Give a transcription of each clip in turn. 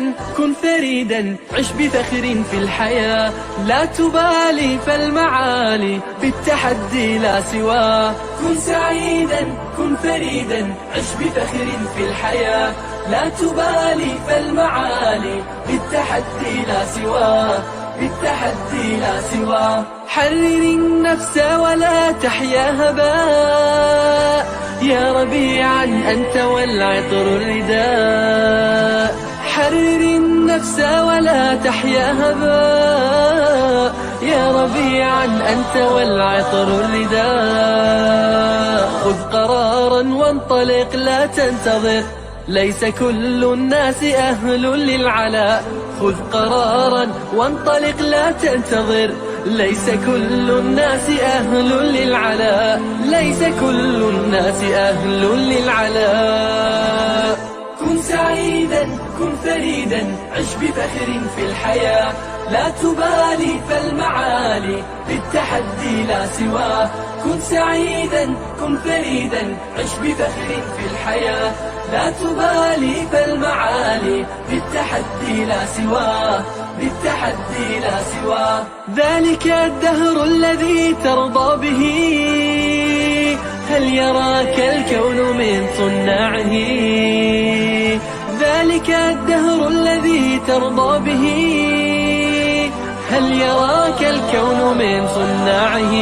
سعيدا كن فريدا عش بفخر في الحياة لا تبالي فالمعالي بالتحدي لا سواه كن سعيدا كن فريدا عش بفخر في الحياة لا تبالي فالمعالي بالتحدي لا سواه بالتحدي لا سواه حرر النفس ولا تحيا هباء يا ربيعا أنت والعطر الرداء حرر النفس ولا تحيا هباء يا ربيعا أنت والعطر الرداء خذ قرارا وانطلق لا تنتظر ليس كل الناس أهل للعلاء خذ قرارا وانطلق لا تنتظر ليس كل الناس أهل للعلاء ليس كل الناس أهل للعلاء كن سعيدا كن فريدا عش بفخر في الحياة لا تبالي فالمعالي بالتحدي لا سواه كن سعيدا كن فريدا عش بفخر في الحياة لا تبالي فالمعالي بالتحدي لا سواه بالتحدي لا سواه ذلك الدهر الذي ترضى به هل يراك الكون من صناعه ذلك الدهر الذي ترضى به هل يراك الكون من صناعه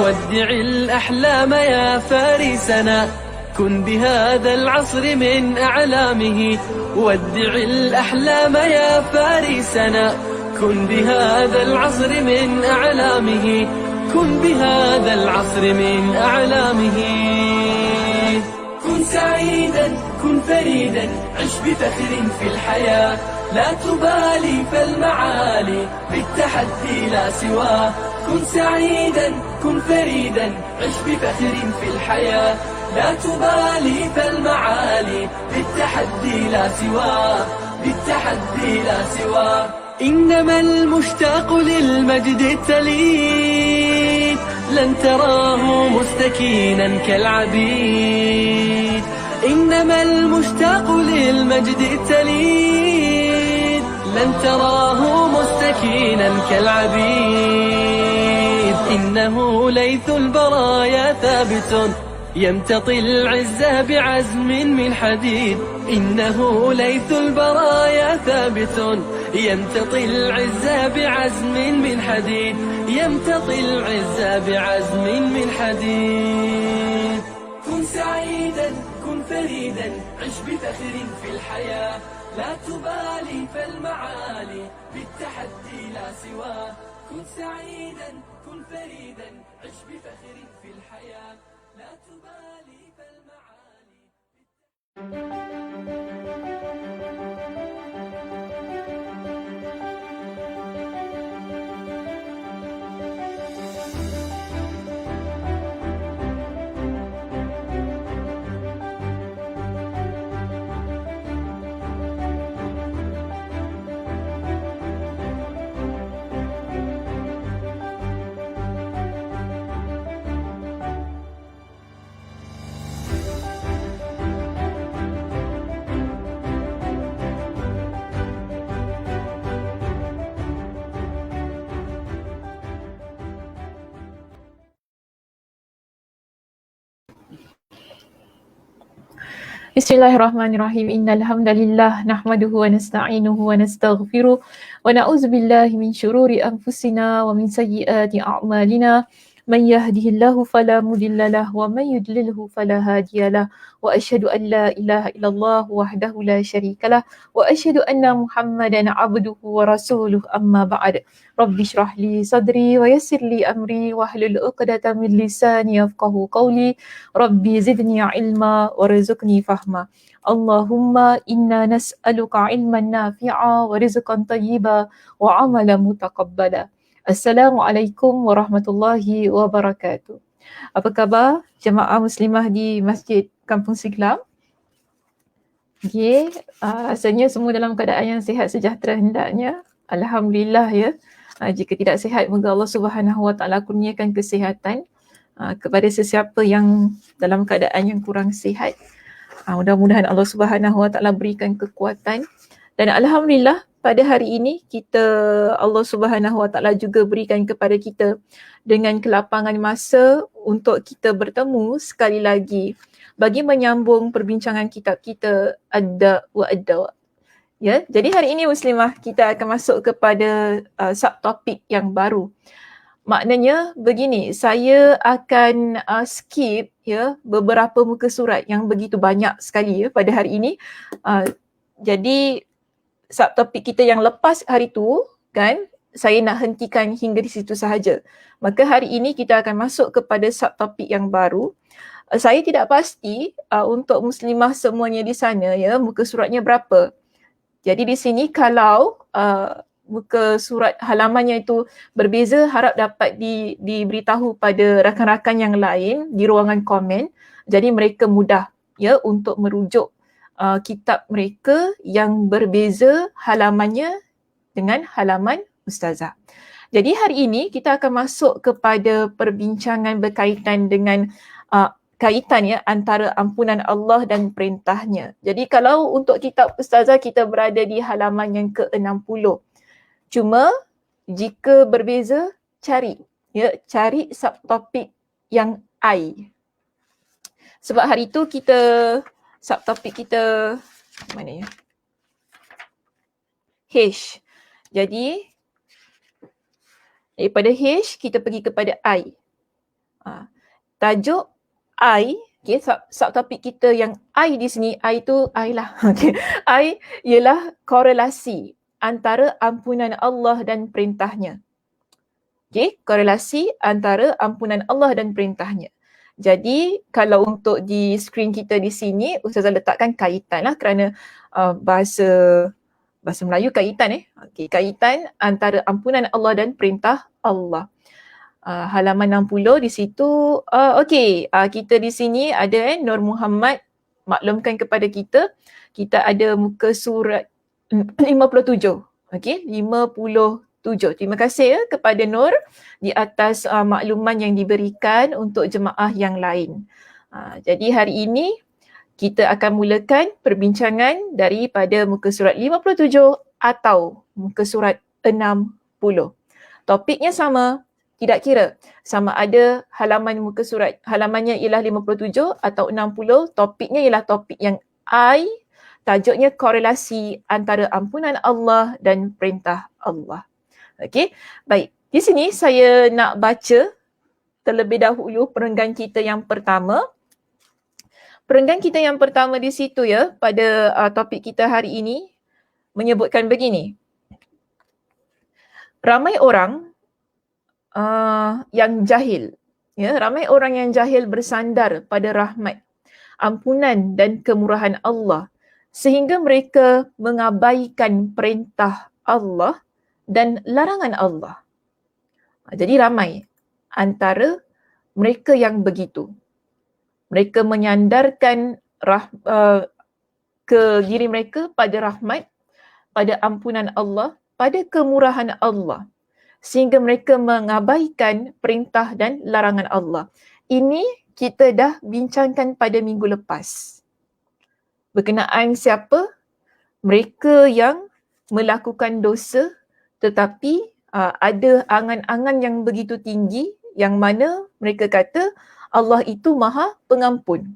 ودع الأحلام يا فارسنا كن بهذا العصر من أعلامه ودع الأحلام يا فارسنا كن بهذا العصر من أعلامه كن بهذا العصر من أعلامه كن سعيدا كن فريدا عش بفخر في الحياة لا تبالي فالمعالي بالتحدي لا سواه كن سعيدا كن فريدا عش بفخر في الحياة لا تبالي فالمعالي بالتحدي لا سواه بالتحدي لا سواه إنما المشتاق للمجد التليد لن تراه مستكينا كالعبيد إنما المشتاق للمجد التليد لن تراه مستكينا كالعبيد إنه ليث البرايا ثابت يمتطي العز بعزم من حديد إنه ليث البرايا ثابت يمتطي العز بعزم من حديد يمتطي العز بعزم من حديد كن سعيدا كن فريدا عش بفخر في الحياة لا تبالي فالمعالي بالتحدي لا سواه كن سعيدا كن فريدا عش بفخر في الحياة لا تبالي فالمعالي Bismillahirrahmanirrahim. Innal hamdalillah nahmaduhu wa nasta'inuhu wa nastaghfiruh wa na'udzu billahi min syururi anfusina wa min sayyiati a'malina. Man yahdihillahu fala mudhillalah wa man yudlilhu fala hadiyalah. Wa asyhadu an la ilaha illallah wahdahu la syarikalah wa asyhadu anna Muhammadan 'abduhu wa rasuluh. Amma ba'd. Rabbi shrah li sadri wa yassir li amri wahlul 'uqdatam min lisani yafqahu qawli. Rabbi zidni ilma warzuqni fahma. Allahumma inna nas'aluka ilman nafi'a wa rizqan tayyiba wa amalan mutaqabbala. Assalamualaikum warahmatullahi wabarakatuh. Apa khabar jemaah muslimah di Masjid Kampung Siglam? Okay, rasanya semua dalam keadaan yang sihat sejahtera hendaknya. Alhamdulillah ya. Jika tidak sihat, moga Allah Subhanahu Wa Taala kurniakan kesihatan kepada sesiapa yang dalam keadaan yang kurang sihat. Mudah-mudahan Allah Subhanahu Wa Taala berikan kekuatan, dan alhamdulillah pada hari ini Allah Subhanahu Wa Taala juga berikan kepada kita dengan kelapangan masa untuk kita bertemu sekali lagi bagi menyambung perbincangan kitab kita Ad-Da' wa Ad-Dawa. Ya, jadi hari ini Muslimah kita akan masuk kepada subtopik yang baru. Maknanya begini, saya akan skip ya beberapa muka surat yang begitu banyak sekali ya pada hari ini. Jadi subtopik kita yang lepas hari tu kan, saya nak hentikan hingga di situ sahaja. Maka hari ini kita akan masuk kepada subtopik yang baru. Saya tidak pasti untuk muslimah semuanya di sana ya muka suratnya berapa. Jadi di sini kalau muka surat halamannya itu berbeza, harap dapat diberitahu pada rakan-rakan yang lain di ruangan komen. Jadi mereka mudah ya untuk merujuk kitab mereka yang berbeza halamannya dengan halaman Ustazah. Jadi hari ini kita akan masuk kepada perbincangan berkaitan dengan kaitan ya antara ampunan Allah dan perintahnya. Jadi kalau untuk kitab Ustazah kita berada di halaman yang ke-60. Cuma jika berbeza cari subtopik yang I. Sebab hari tu subtopik kita mana ya? H. Jadi daripada H kita pergi kepada I. Tajuk I, okay, subtopik kita yang I di sini, I tu I lah. Okay. I ialah korelasi antara ampunan Allah dan perintahnya. Okay, korelasi antara ampunan Allah dan perintahnya. Jadi kalau untuk di skrin kita di sini, Ustazah letakkan kaitan lah kerana bahasa Melayu kaitan Okay, kaitan antara ampunan Allah dan perintah Allah. Halaman 60 di situ, kita di sini ada Nur Muhammad maklumkan kepada kita ada muka surat 57. Okay, 57. Terima kasih ya kepada Nur di atas makluman yang diberikan untuk jemaah yang lain. Jadi hari ini kita akan mulakan perbincangan daripada muka surat 57 atau muka surat 60. Topiknya sama, tidak kira sama ada halamannya ialah 57 atau 60, topiknya ialah topik yang I, tajuknya korelasi antara ampunan Allah dan perintah Allah. Okey, baik. Di sini saya nak baca terlebih dahulu perenggan kita yang pertama. Perenggan kita yang pertama di situ ya pada topik kita hari ini menyebutkan begini. Ramai orang yang jahil, ya, ramai orang yang jahil bersandar pada rahmat, ampunan dan kemurahan Allah sehingga mereka mengabaikan perintah Allah dan larangan Allah. Jadi ramai antara mereka yang begitu. Mereka menyandarkan ke diri mereka pada rahmat, pada ampunan Allah, pada kemurahan Allah, sehingga mereka mengabaikan perintah dan larangan Allah. Ini kita dah bincangkan pada minggu lepas. Berkenaan siapa? Mereka yang melakukan dosa tetapi ada angan-angan yang begitu tinggi yang mana mereka kata Allah itu maha pengampun.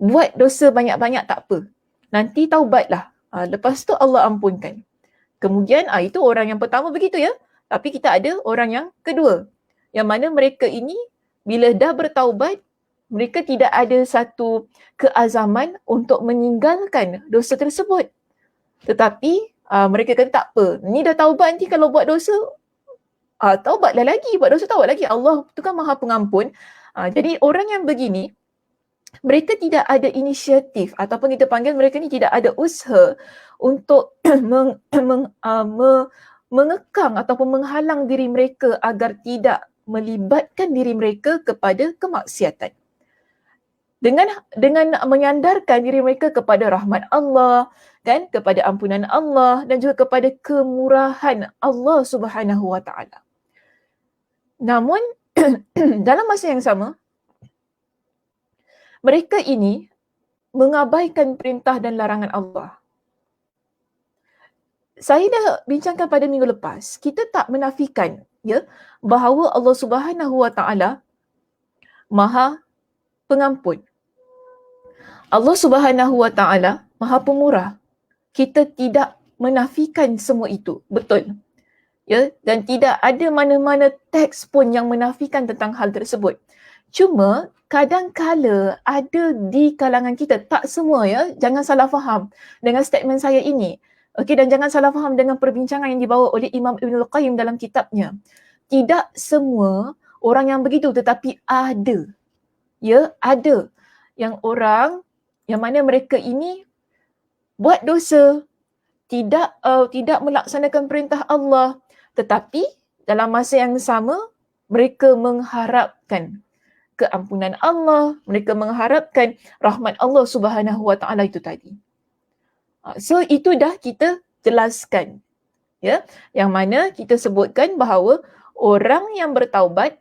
Buat dosa banyak-banyak tak apa. Nanti taubatlah. Lepas tu Allah ampunkan. Kemudian itu orang yang pertama begitu ya. Tapi kita ada orang yang kedua. Yang mana mereka ini bila dah bertaubat, mereka tidak ada satu keazaman untuk meninggalkan dosa tersebut. Tetapi mereka kata tak apa. Ni dah taubat, nanti kalau buat dosa, taubatlah lagi. Buat dosa taubat lagi. Allah tu kan maha pengampun. Jadi orang yang begini, mereka tidak ada inisiatif ataupun kita panggil mereka ni tidak ada usaha untuk mengekang ataupun menghalang diri mereka agar tidak melibatkan diri mereka kepada kemaksiatan. Dengan menyandarkan diri mereka kepada rahmat Allah, kan, kepada ampunan Allah dan juga kepada kemurahan Allah Subhanahu wa taala. Namun dalam masa yang sama, mereka ini mengabaikan perintah dan larangan Allah. Saya dah bincangkan pada minggu lepas, kita tak menafikan ya bahawa Allah Subhanahu Wa Taala Maha Pengampun. Allah Subhanahu Wa Taala Maha Pemurah. Kita tidak menafikan semua itu, betul. Ya, dan tidak ada mana-mana teks pun yang menafikan tentang hal tersebut. Cuma kadang-kala ada di kalangan kita, tak semua ya, jangan salah faham dengan statement saya ini. Okey, dan jangan salah faham dengan perbincangan yang dibawa oleh Imam Ibnul Qayyim dalam kitabnya. Tidak semua orang yang begitu, tetapi ada. Ya, ada yang orang yang mana mereka ini buat dosa, tidak melaksanakan perintah Allah, tetapi dalam masa yang sama mereka mengharapkan keampunan Allah, mereka mengharapkan rahmat Allah Subhanahu Wa Taala itu tadi. So itu dah kita jelaskan. Ya, yang mana kita sebutkan bahawa orang yang bertaubat,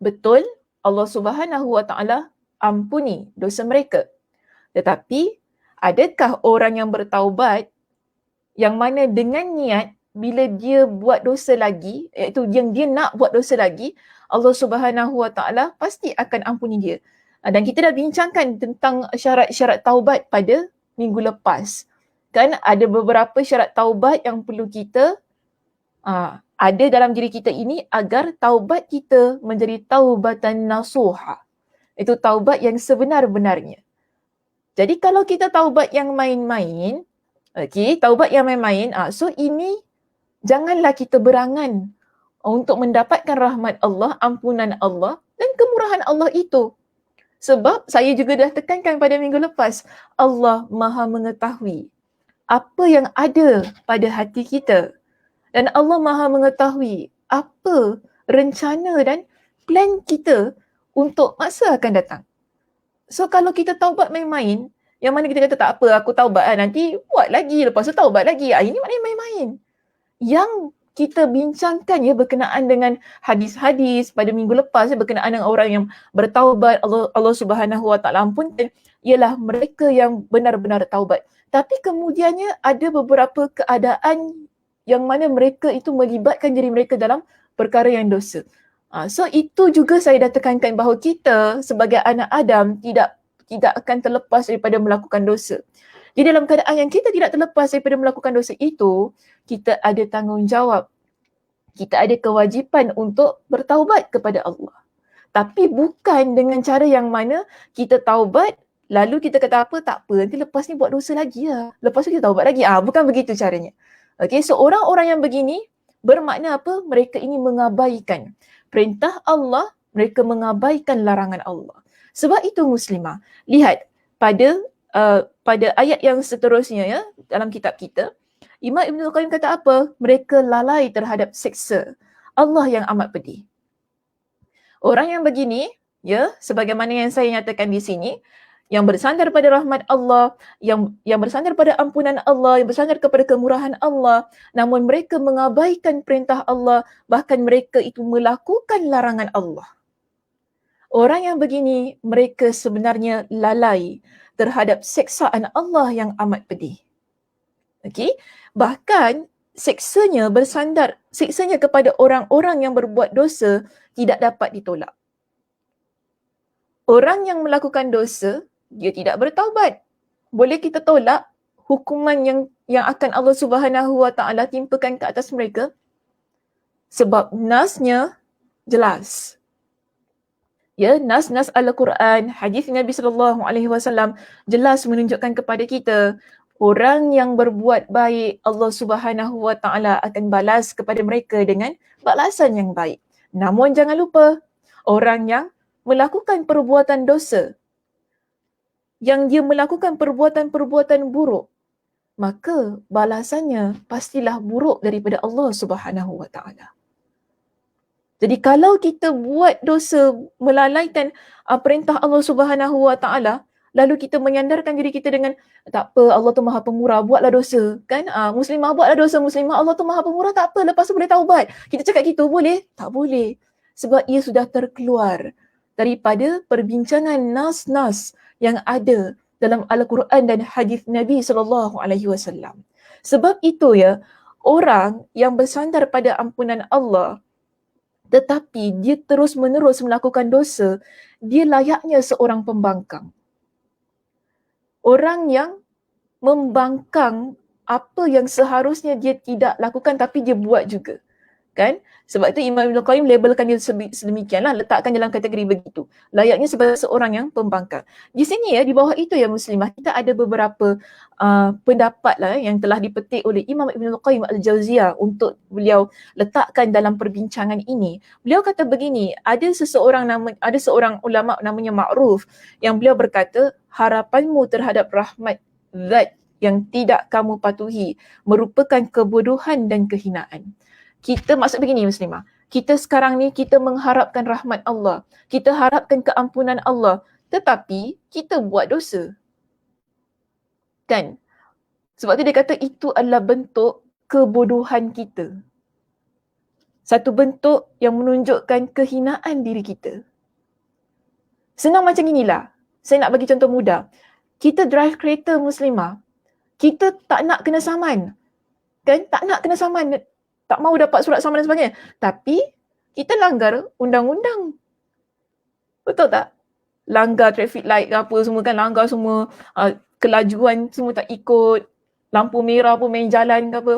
betul Allah Subhanahu Wa Taala ampuni dosa mereka. Tetapi adakah orang yang bertaubat yang mana dengan niat bila dia buat dosa lagi, iaitu yang dia nak buat dosa lagi, Allah Subhanahu Wa Taala pasti akan ampuni dia. Dan kita dah bincangkan tentang syarat-syarat taubat pada minggu lepas. Kan ada beberapa syarat taubat yang perlu kita ada dalam diri kita ini agar taubat kita menjadi taubatan nasuha. Itu taubat yang sebenar-benarnya. Jadi kalau kita taubat yang main-main, taubat yang main-main, so ini janganlah kita berangan untuk mendapatkan rahmat Allah, ampunan Allah dan kemurahan Allah itu. Sebab saya juga dah tekankan pada minggu lepas, Allah Maha mengetahui apa yang ada pada hati kita. Dan Allah Maha mengetahui apa rencana dan plan kita untuk masa akan datang. So kalau kita taubat main-main, yang mana kita kata tak apa, aku taubat nanti buat lagi, lepas tu taubat lagi. Ini maknanya main-main. Yang kita bincangkan ya berkenaan dengan hadis-hadis pada minggu lepas berkenaan dengan orang yang bertaubat, Allah Subhanahu Wa Taala ampunkan, ialah mereka yang benar-benar taubat. Tapi kemudiannya ada beberapa keadaan yang mana mereka itu melibatkan diri mereka dalam perkara yang dosa. So itu juga saya dah tekankan bahawa kita sebagai anak Adam tidak akan terlepas daripada melakukan dosa. Di dalam keadaan yang kita tidak terlepas daripada melakukan dosa itu, kita ada tanggungjawab. Kita ada kewajipan untuk bertaubat kepada Allah. Tapi bukan dengan cara yang mana kita taubat, lalu kita kata apa, tak apa, nanti lepas ni buat dosa lagi lah. Lepas tu kita taubat lagi. Bukan begitu caranya. Okay, so orang-orang yang begini bermakna apa? Mereka ini mengabaikan perintah Allah, mereka mengabaikan larangan Allah. Sebab itu muslimah, lihat pada ayat yang seterusnya ya dalam kitab kita, Imam Ibnul Qayyim kata apa? Mereka lalai terhadap siksa Allah yang amat pedih. Orang yang begini, ya, sebagaimana yang saya nyatakan di sini, yang bersandar pada rahmat Allah, yang bersandar pada ampunan Allah, yang bersandar kepada kemurahan Allah, namun mereka mengabaikan perintah Allah, bahkan mereka itu melakukan larangan Allah. Orang yang begini, mereka sebenarnya lalai terhadap siksaan Allah yang amat pedih. Okey? Bahkan siksanya kepada orang-orang yang berbuat dosa tidak dapat ditolak. Orang yang melakukan dosa, dia tidak bertaubat. Boleh kita tolak hukuman yang akan Allah Subhanahu Wa Taala timpakan ke atas mereka? Sebab nasnya jelas. Ya, nas Al-Quran, hadis Nabi SAW jelas menunjukkan kepada kita orang yang berbuat baik, Allah Subhanahu Wa Taala akan balas kepada mereka dengan balasan yang baik. Namun jangan lupa, orang yang melakukan perbuatan dosa, yang dia melakukan perbuatan-perbuatan buruk, maka balasannya pastilah buruk daripada Allah Subhanahu Wa Taala. Jadi kalau kita buat dosa melalaikan perintah Allah Subhanahu Wa Taala, lalu kita menyandarkan diri kita dengan tak apa, Allah tu Maha Pemurah, buatlah dosa, kan? Muslimah buatlah dosa, muslimah, Allah tu Maha Pemurah, tak apa, lepas tu boleh taubat. Kita cakap gitu boleh? Tak boleh. Sebab ia sudah terkeluar daripada perbincangan nas-nas yang ada dalam Al-Quran dan hadis Nabi SAW. Sebab itu ya, orang yang bersandar pada ampunan Allah tetapi dia terus-menerus melakukan dosa, dia layaknya seorang pembangkang. Orang yang membangkang apa yang seharusnya dia tidak lakukan tapi dia buat juga. Kan? Sebab itu Imam Ibn Qayyim labelkan dia sedemikianlah, letakkan dalam kategori begitu. Layaknya sebagai seorang yang pembangkang. Di sini ya, di bawah itu ya muslimah, kita ada beberapa pendapat lah yang telah dipetik oleh Imam Ibn Qayyim Al-Jauziyah untuk beliau letakkan dalam perbincangan ini. Beliau kata begini, ada seorang ulama namanya Ma'ruf yang beliau berkata, harapanmu terhadap rahmat zat yang tidak kamu patuhi merupakan kebodohan dan kehinaan. Kita maksud begini muslimah, kita sekarang ni kita mengharapkan rahmat Allah, kita harapkan keampunan Allah, tetapi kita buat dosa. Kan? Sebab tu dia kata itu adalah bentuk kebodohan kita. Satu bentuk yang menunjukkan kehinaan diri kita. Senang macam inilah. Saya nak bagi contoh mudah. Kita drive kereta muslimah, kita tak nak kena saman. Kan? Tak nak kena saman. Tak mahu dapat surat saman dan sebagainya. Tapi kita langgar undang-undang. Betul tak? Langgar traffic light ke apa semua kan, langgar semua, kelajuan semua tak ikut, lampu merah pun main jalan ke apa.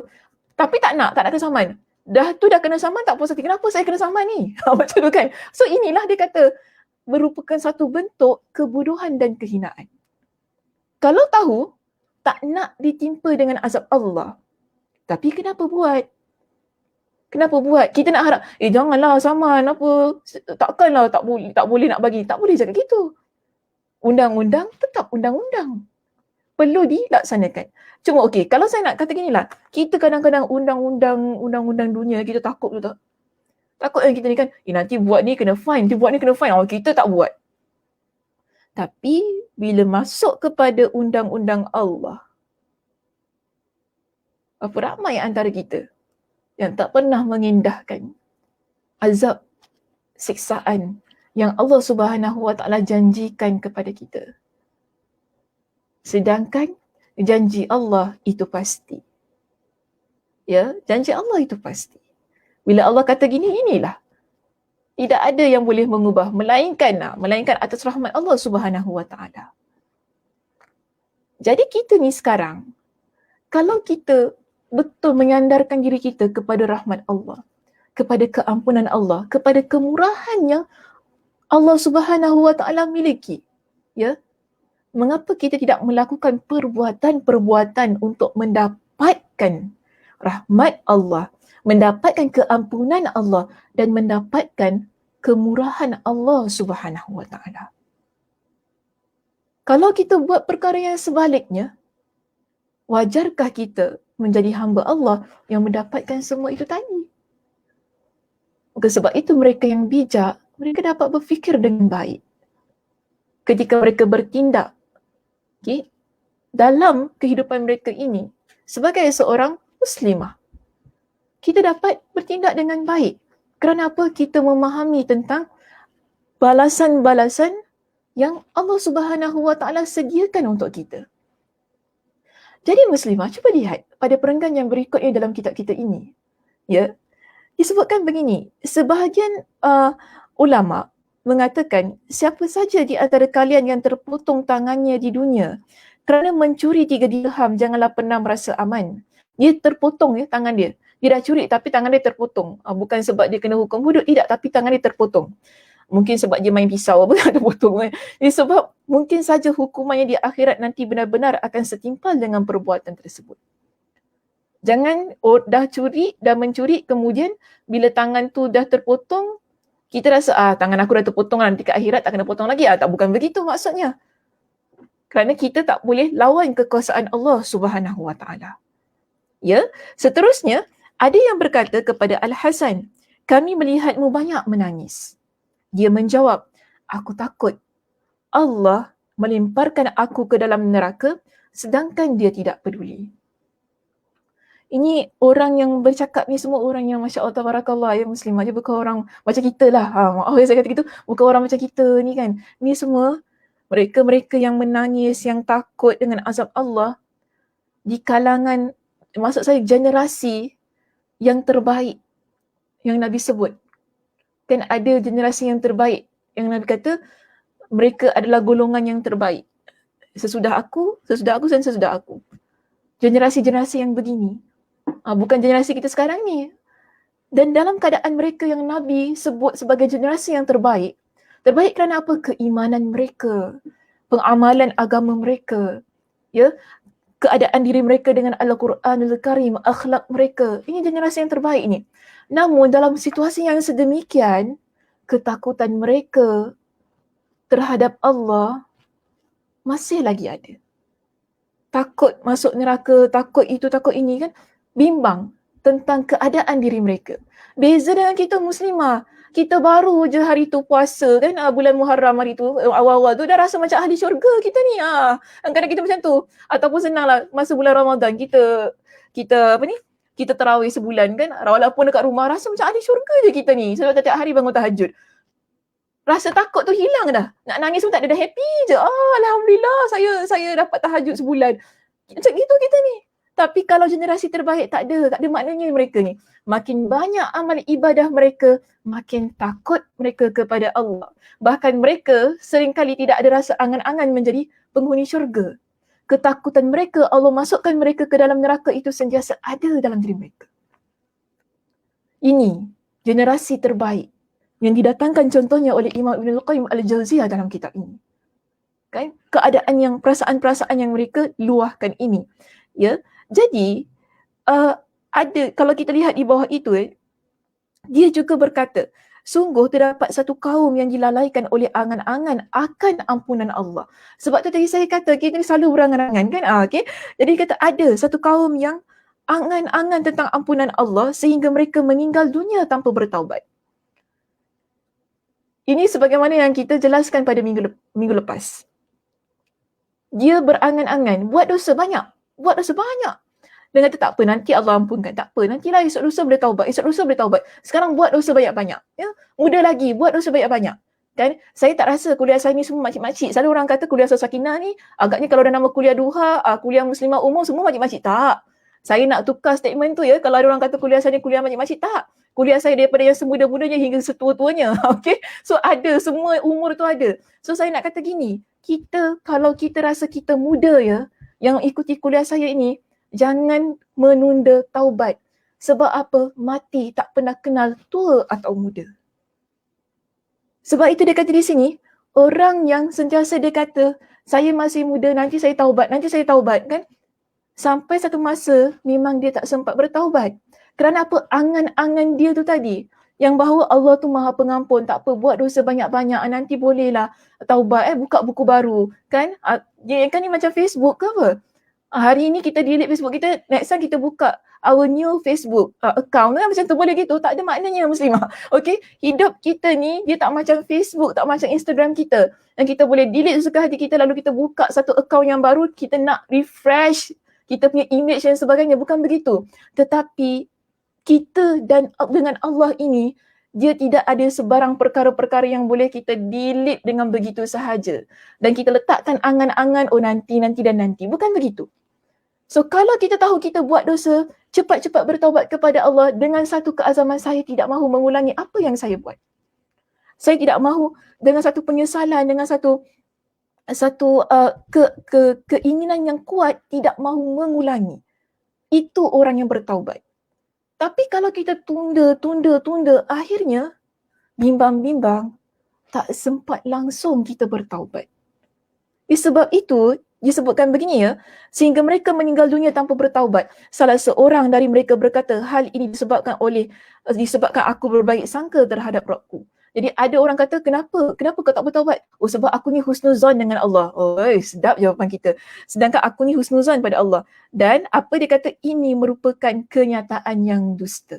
Tapi tak nak kena saman. Dah kena saman, tak puas hati. Kenapa saya kena saman ni? Macam tu kan. So inilah dia kata merupakan satu bentuk kebodohan dan kehinaan. Kalau tahu tak nak ditimpa dengan azab Allah, tapi kenapa buat? Kenapa buat? Kita nak harap, janganlah saman apa, takkanlah tak boleh nak bagi. Tak boleh cakap gitu. Undang-undang tetap undang-undang. Perlu dilaksanakan. Cuma okey, kalau saya nak kata gini lah, kita kadang-kadang undang-undang dunia kita takut tu tak? Takut yang kita ni kan, nanti buat ni kena fine, nanti buat ni kena fine. Kita tak buat. Tapi bila masuk kepada undang-undang Allah, apa ramai antara kita yang tak pernah mengindahkan azab, siksaan yang Allah Subhanahu Wa Taala janjikan kepada kita. Sedangkan janji Allah itu pasti. Ya, janji Allah itu pasti. Bila Allah kata gini, inilah. Tidak ada yang boleh mengubah melainkan atas rahmat Allah Subhanahu Wa Taala. Jadi kita ni sekarang, kalau kita betul menyandarkan diri kita kepada rahmat Allah, kepada keampunan Allah, kepada kemurahan yang Allah Subhanahu Wa Taala miliki, ya, mengapa kita tidak melakukan perbuatan-perbuatan untuk mendapatkan rahmat Allah, mendapatkan keampunan Allah dan mendapatkan kemurahan Allah Subhanahu Wa Taala? Kalau kita buat perkara yang sebaliknya, wajarkah kita menjadi hamba Allah yang mendapatkan semua itu tadi? Maka sebab itu mereka yang bijak, mereka dapat berfikir dengan baik. Ketika mereka bertindak, dalam kehidupan mereka ini, sebagai seorang muslimah, kita dapat bertindak dengan baik. Kerana apa? Kita memahami tentang balasan-balasan yang Allah Subhanahu Wa Taala sediakan untuk kita. Jadi muslimah, cuba lihat pada perenggan yang berikutnya dalam kitab kita ini. Ya, disebutkan begini, sebahagian ulama mengatakan siapa saja di antara kalian yang terpotong tangannya di dunia kerana mencuri 3 dirham, janganlah pernah merasa aman. Dia terpotong ya tangan dia. Dia dah curi tapi tangan dia terpotong. Bukan sebab dia kena hukum hudud, tidak, tapi tangan dia terpotong. Mungkin sebab dia main pisau apa terpotong kan. Dia sebab mungkin saja hukumannya di akhirat nanti benar-benar akan setimpal dengan perbuatan tersebut. Jangan dah mencuri, kemudian bila tangan tu dah terpotong, kita rasa tangan aku dah terpotong, nanti ke akhirat tak kena potong lagi. Tak, bukan begitu maksudnya. Kerana kita tak boleh lawan kekuasaan Allah Subhanahu Wa Taala. Ya, seterusnya ada yang berkata kepada Al-Hasan, kami melihatmu banyak menangis. Dia menjawab, aku takut Allah melemparkan aku ke dalam neraka sedangkan dia tidak peduli. Ini orang yang bercakap ni semua orang yang Masya Allah Tabarakallah ya muslimah. Dia bukan orang macam kita lah. Maaf saya kata gitu. Bukan orang macam kita ni kan. Ni semua Mereka-mereka yang menangis, yang takut dengan azab Allah di kalangan, maksud saya generasi yang terbaik yang Nabi sebut. Kan ada generasi yang terbaik yang Nabi kata mereka adalah golongan yang terbaik. Sesudah aku dan sesudah aku. Generasi-generasi yang begini. Bukan generasi kita sekarang ni. Dan dalam keadaan mereka yang Nabi sebut sebagai generasi yang terbaik, terbaik kerana apa? Keimanan mereka, pengamalan agama mereka, ya, keadaan diri mereka dengan Al-Quranul Karim, akhlak mereka. Ini generasi yang terbaik ni. Namun dalam situasi yang sedemikian, ketakutan mereka terhadap Allah masih lagi ada. Takut masuk neraka, takut itu, takut ini kan. Bimbang tentang keadaan diri mereka. Beza dengan kita Muslimah. Kita baru je hari tu puasa kan, bulan Muharram hari tu, awal-awal tu dah rasa macam ahli syurga kita ni. Kadang-kadang kita macam tu. Ataupun senanglah masa bulan Ramadan kita apa ni? Kita tarawih sebulan kan, walaupun dekat rumah rasa macam ahli syurga je kita ni. Sebab setiap hari bangun tahajud. Rasa takut tu hilang dah. Nak nangis pun tak ada, dah happy je. Alhamdulillah saya dapat tahajud sebulan. Macam gitu kita ni. Tapi kalau generasi terbaik tak ada maknanya mereka ni. Makin banyak amal ibadah mereka, makin takut mereka kepada Allah. Bahkan mereka seringkali tidak ada rasa angan-angan menjadi penghuni syurga. Ketakutan mereka, Allah masukkan mereka ke dalam neraka itu sentiasa ada dalam diri mereka. Ini generasi terbaik yang didatangkan contohnya oleh Imam Ibn Al-Qayyim Al-Jauziyah dalam kitab ini. Kan? Keadaan yang, perasaan-perasaan yang mereka luahkan ini. Ya, jadi ada, kalau kita lihat di bawah itu, dia juga berkata, sungguh terdapat satu kaum yang dilalaikan oleh angan-angan akan ampunan Allah. Sebab tu tadi saya kata kita ni selalu berangan-angan kan. Okay? Jadi kata ada satu kaum yang angan-angan tentang ampunan Allah sehingga mereka meninggal dunia tanpa bertaubat. Ini sebagaimana yang kita jelaskan pada minggu lepas. Dia berangan-angan, buat dosa banyak. Dia kata tak apa, nanti Allah ampunkan. Tak apa, nantilah esok lusa boleh taubat. Sekarang buat dosa banyak-banyak. Ya? Muda lagi, buat dosa banyak-banyak. Kan? Saya tak rasa kuliah saya ni semua makcik-makcik. Selalu orang kata kuliah Sakinah ni, agaknya kalau dah nama kuliah Duha, kuliah Muslimah Umum, semua makcik-makcik. Tak. Saya nak tukar statement tu ya. Kalau ada orang kata kuliah saya ni kuliah makcik-makcik, tak. Kuliah saya daripada yang semuda-mudanya hingga setua-tuanya. Okay? So ada, semua umur tu ada. So saya nak kata gini, kalau kita rasa kita muda ya, yang ikuti kuliah saya ini, jangan menunda taubat. Sebab apa? Mati tak pernah kenal tua atau muda. Sebab itu dia kata di sini, orang yang sentiasa dia kata, saya masih muda, nanti saya taubat kan? Sampai satu masa memang dia tak sempat bertaubat. Kerana apa? Angan-angan dia tu tadi, yang bahawa Allah tu Maha Pengampun, tak apa, buat dosa banyak-banyak, nanti bolehlah taubat, buka buku baru, kan? Dia kan ni macam Facebook ke apa? Hari ni kita delete Facebook kita, next time kita buka our new Facebook account kan, macam tu boleh gitu, tak ada maknanya Muslimah. Okay, hidup kita ni dia tak macam Facebook, tak macam Instagram kita, yang kita boleh delete sesuka hati kita lalu kita buka satu account yang baru, kita nak refresh kita punya image dan sebagainya, bukan begitu. Tetapi kita dan dengan Allah ini, dia tidak ada sebarang perkara-perkara yang boleh kita delete dengan begitu sahaja. Dan kita letakkan angan-angan, nanti. Bukan begitu. So kalau kita tahu kita buat dosa, cepat-cepat bertaubat kepada Allah dengan satu keazaman, saya tidak mahu mengulangi apa yang saya buat. Saya tidak mahu dengan satu penyesalan, dengan satu keinginan yang kuat, tidak mahu mengulangi. Itu orang yang bertaubat. Tapi kalau kita tunda, akhirnya bimbang-bimbang, tak sempat langsung kita bertaubat. Sebab itu, disebutkan begini ya, sehingga mereka meninggal dunia tanpa bertaubat. Salah seorang dari mereka berkata, hal ini disebabkan aku berbaik sangka terhadap Rabbku. Jadi ada orang kata, kenapa kau tak bertaubat? Sebab aku ni husnuzan dengan Allah. Sedap jawapan kita. Sedangkan aku ni husnuzan pada Allah. Dan apa dia kata, ini merupakan kenyataan yang dusta.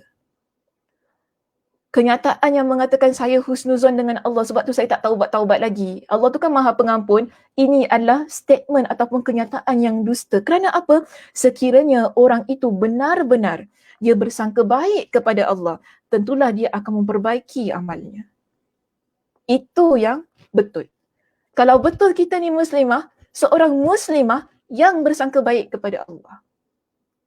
Kenyataan yang mengatakan saya husnuzan dengan Allah, sebab tu saya tak taubat lagi. Allah tu kan Maha Pengampun. Ini adalah statement ataupun kenyataan yang dusta. Kerana apa? Sekiranya orang itu benar-benar dia bersangka baik kepada Allah, tentulah dia akan memperbaiki amalnya. Itu yang betul. Kalau betul kita ni muslimah, seorang muslimah yang bersangka baik kepada Allah,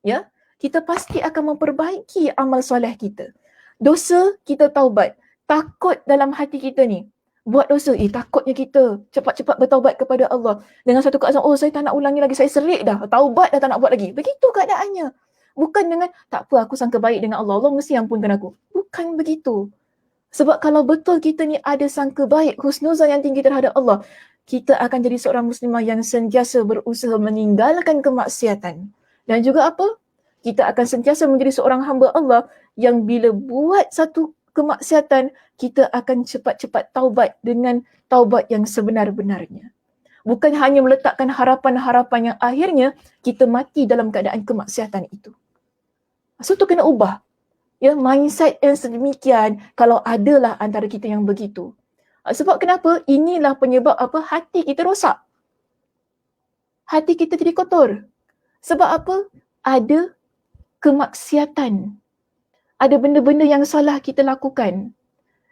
ya, kita pasti akan memperbaiki amal soleh kita. Dosa kita taubat. Takut dalam hati kita ni buat dosa, takutnya kita cepat-cepat bertaubat kepada Allah dengan satu keadaan, saya tak nak ulangi lagi, saya serik dah, taubat dah tak nak buat lagi. Begitu keadaannya. Bukan dengan tak apa aku sangka baik dengan Allah, Allah mesti ampunkan aku. Bukan begitu. Sebab kalau betul kita ni ada sangka baik, husnuzan yang tinggi terhadap Allah, kita akan jadi seorang muslimah yang sentiasa berusaha meninggalkan kemaksiatan. Dan juga apa? Kita akan sentiasa menjadi seorang hamba Allah yang bila buat satu kemaksiatan, kita akan cepat-cepat taubat dengan taubat yang sebenar-benarnya. Bukan hanya meletakkan harapan-harapan yang akhirnya kita mati dalam keadaan kemaksiatan itu. So tu kena ubah. Ya, mindset yang sedemikian kalau adalah antara kita yang begitu. Sebab kenapa? Inilah penyebab apa? Hati kita rosak. Hati kita jadi kotor. Sebab apa? Ada kemaksiatan. Ada benda-benda yang salah kita lakukan.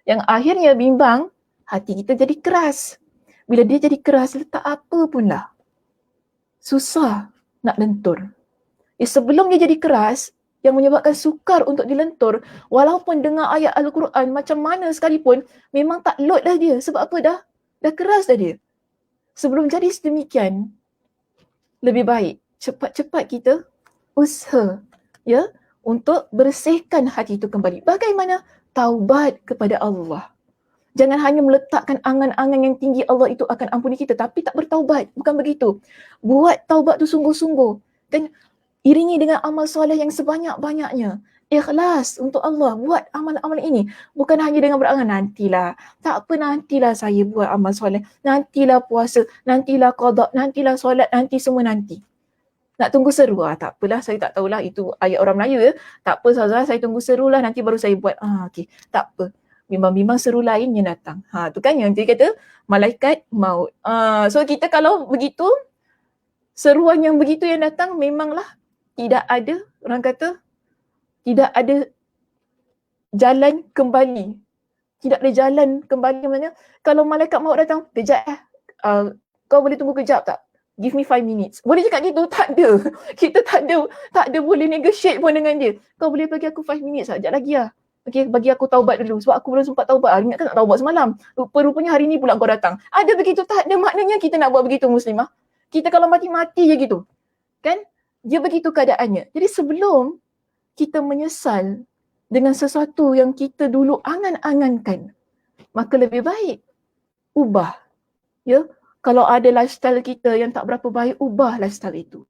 Yang akhirnya bimbang, hati kita jadi keras. Bila dia jadi keras, letak apa pun lah. Susah nak lentur. Sebelum dia jadi keras, yang menyebabkan sukar untuk dilentur, walaupun dengar ayat Al-Quran macam mana sekalipun, memang tak load dah dia. Sebab apa? Dah keras dah dia. Sebelum jadi sedemikian, lebih baik cepat-cepat kita usaha, ya, untuk bersihkan hati itu kembali. Bagaimana? Taubat kepada Allah. Jangan hanya meletakkan angan-angan yang tinggi Allah itu akan ampuni kita, tapi tak bertaubat. Bukan begitu. Buat taubat tu sungguh-sungguh. Dan iringi dengan amal soleh yang sebanyak-banyaknya. Ikhlas untuk Allah. Buat amal-amal ini. Bukan hanya dengan berangan, nantilah. Tak apa, nantilah saya buat amal soleh. Nantilah puasa. Nantilah qada. Nantilah solat. Nanti semua nanti. Nak tunggu seru? Tak apalah, saya tak tahulah. Itu ayat orang Melayu ya. Tak apa Ustazah, saya tunggu seru lah. Nanti baru saya buat. Okey. Tak apa. Bimbang-bimbang seru lain yang datang. Tu kan yang dia kata malaikat maut. So kita kalau begitu, seruan yang begitu yang datang memanglah tidak ada, orang kata, tidak ada jalan kembali. Tidak ada jalan kembali. Maksudnya, kalau malaikat maut datang, kejap kau boleh tunggu kejap tak? Give me 5 minutes. Boleh cakap gitu? Tak ada. Kita tak ada boleh negotiate pun dengan dia. Kau boleh bagi aku 5 minutes sekejap lagi lah. Okay, bagi aku taubat dulu. Sebab aku belum sempat taubat. Ingatkan tak taubat semalam. Rupanya hari ni pula kau datang. Ada begitu? Tak ada. Maknanya kita nak buat begitu muslimah. Kita kalau mati-mati je gitu. Kan? Dia begitu keadaannya. Jadi sebelum kita menyesal dengan sesuatu yang kita dulu angan-angankan, maka lebih baik ubah. Ya, kalau ada lifestyle kita yang tak berapa baik, ubah lifestyle itu.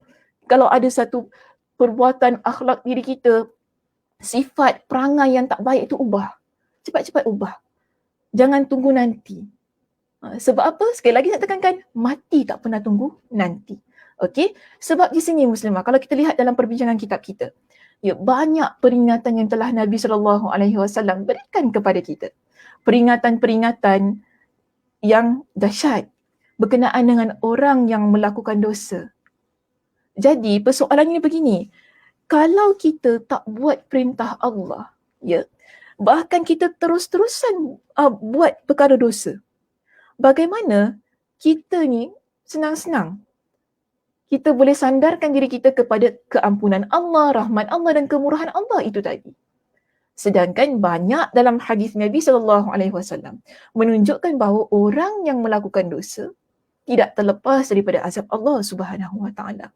Kalau ada satu perbuatan akhlak diri kita, sifat perangai yang tak baik itu ubah. Cepat-cepat ubah. Jangan tunggu nanti. Sebab apa? Sekali lagi nak tekankan, mati tak pernah tunggu nanti. Okey? Sebab di sini muslimah, kalau kita lihat dalam perbincangan kitab kita, ya, banyak peringatan yang telah Nabi SAW berikan kepada kita. Peringatan-peringatan yang dahsyat berkenaan dengan orang yang melakukan dosa. Jadi persoalannya begini, kalau kita tak buat perintah Allah, ya, bahkan kita terus-terusan buat perkara dosa, bagaimana kita ni senang-senang kita boleh sandarkan diri kita kepada keampunan Allah, rahmat Allah dan kemurahan Allah itu tadi. Sedangkan banyak dalam hadis Nabi SAW menunjukkan bahawa orang yang melakukan dosa tidak terlepas daripada azab Allah Subhanahu Wa Taala.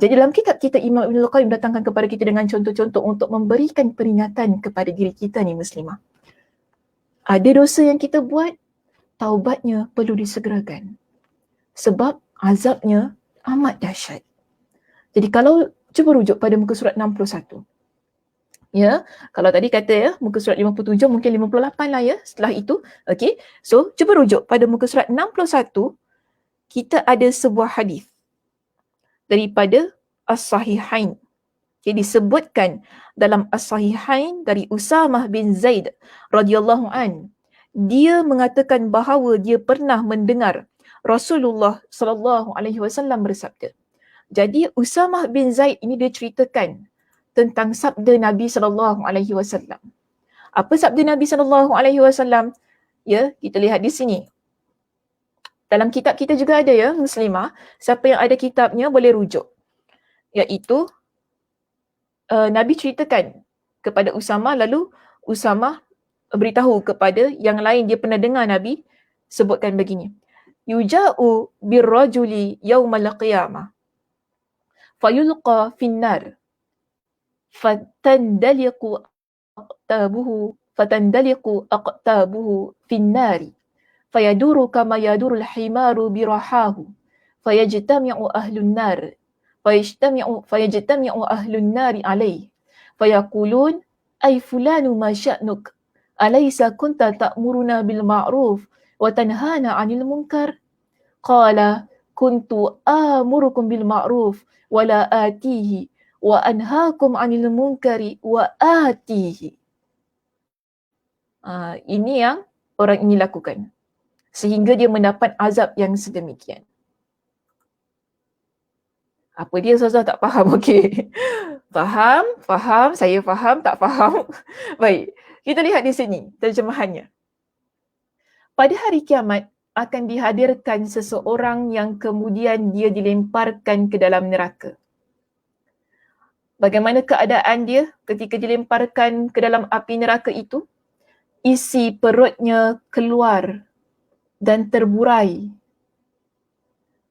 Jadi dalam kitab kita Imam Ibn Al-Qayyim datangkan kepada kita dengan contoh-contoh untuk memberikan peringatan kepada diri kita ni muslimah. Ada dosa yang kita buat, taubatnya perlu disegerakan. Sebab azabnya amat dahsyat. Jadi kalau cuba rujuk pada muka surat 61. Ya, kalau tadi kata ya, muka surat 57 mungkin 58 lah ya setelah itu. Okey. So, cuba rujuk pada muka surat 61. Kita ada sebuah hadis daripada As-Sahihain. Okay, disebutkan dalam As-Sahihain dari Usamah bin Zaid radhiyallahu an. Dia mengatakan bahawa dia pernah mendengar Rasulullah sallallahu alaihi wasallam bersabda. Jadi Usamah bin Zaid ini dia ceritakan tentang sabda Nabi sallallahu alaihi wasallam. Apa sabda Nabi sallallahu alaihi wasallam? Ya, kita lihat di sini. Dalam kitab kita juga ada ya, Muslimah. Siapa yang ada kitabnya boleh rujuk. Iaitu Nabi ceritakan kepada Usama, lalu Usama beritahu kepada yang lain, dia pernah dengar Nabi sebutkan begini. Yuja'u birrajuli yawmal qiyamah fayulqa finnar fatandaliqu aqtabuhu finnari fayaduru kama yadurul himaru birahahu fayajtami'u ahlun nar fayajtami'u ahlun nari alaih fayaqulun ay fulanu ma sya'nuk alaysa kunta ta'muruna bil ma'ruf wa tanhana 'anil munkar qala kuntu amurukum bil ma'ruf wa la atihi wa anhaakum 'anil munkari wa atihi. Ini yang orang ini lakukan sehingga dia mendapat azab yang sedemikian. Apa dia Ustazah tak faham? Okey. Faham, saya faham, tak faham. Baik, kita lihat di sini terjemahannya. Pada hari kiamat akan dihadirkan seseorang yang kemudian dia dilemparkan ke dalam neraka. Bagaimana keadaan dia ketika dilemparkan ke dalam api neraka itu? Isi perutnya keluar dan terburai.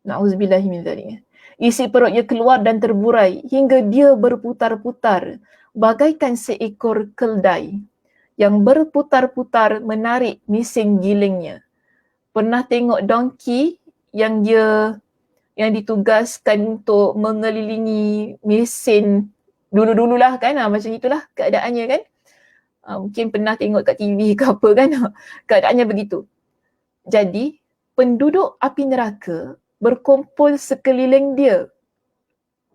Na'udzubillahi min dzalik. Isi perutnya keluar dan terburai hingga dia berputar-putar bagaikan seekor keldai yang berputar-putar menarik mising gilingnya. Pernah tengok donkey yang ditugaskan untuk mengelilingi mesin dulu-dululah kan, macam itulah keadaannya kan. Mungkin pernah tengok kat TV ke apa kan, keadaannya begitu. Jadi penduduk api neraka berkumpul sekeliling dia.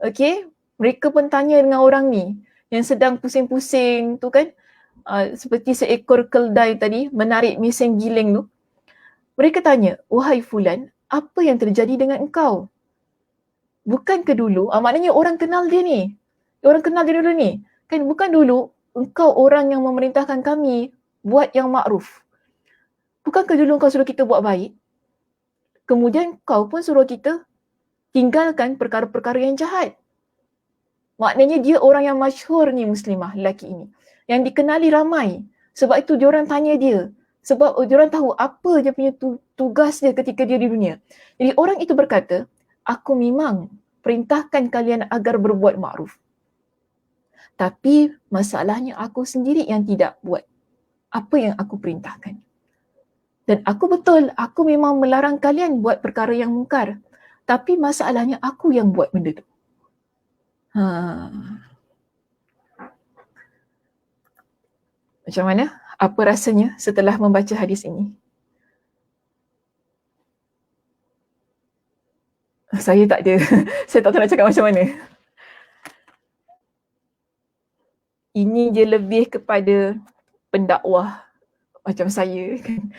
Okey, mereka pun tanya dengan orang ni yang sedang pusing-pusing tu kan, seperti seekor keldai tadi menarik mesin giling tu. Mereka tanya, wahai fulan, apa yang terjadi dengan engkau? Bukan ke dulu, maknanya orang kenal dia ni. Orang kenal dia dulu ni. Kan bukan dulu engkau orang yang memerintahkan kami buat yang makruf. Bukan ke dulu engkau suruh kita buat baik? Kemudian kau pun suruh kita tinggalkan perkara-perkara yang jahat. Maknanya dia orang yang masyhur ni muslimah, lelaki ini. Yang dikenali ramai. Sebab itu diorang tanya dia. Sebab diorang tahu apa dia punya tugas dia ketika dia di dunia. Jadi orang itu berkata, aku memang perintahkan kalian agar berbuat makruf. Tapi masalahnya aku sendiri yang tidak buat apa yang aku perintahkan. Dan aku betul, aku memang melarang kalian buat perkara yang mungkar. Tapi masalahnya aku yang buat benda tu. Macam mana? Apa rasanya setelah membaca hadis ini? Saya tak ada. Saya tak tahu nak cakap macam mana. Ini dia lebih kepada pendakwah macam saya kan.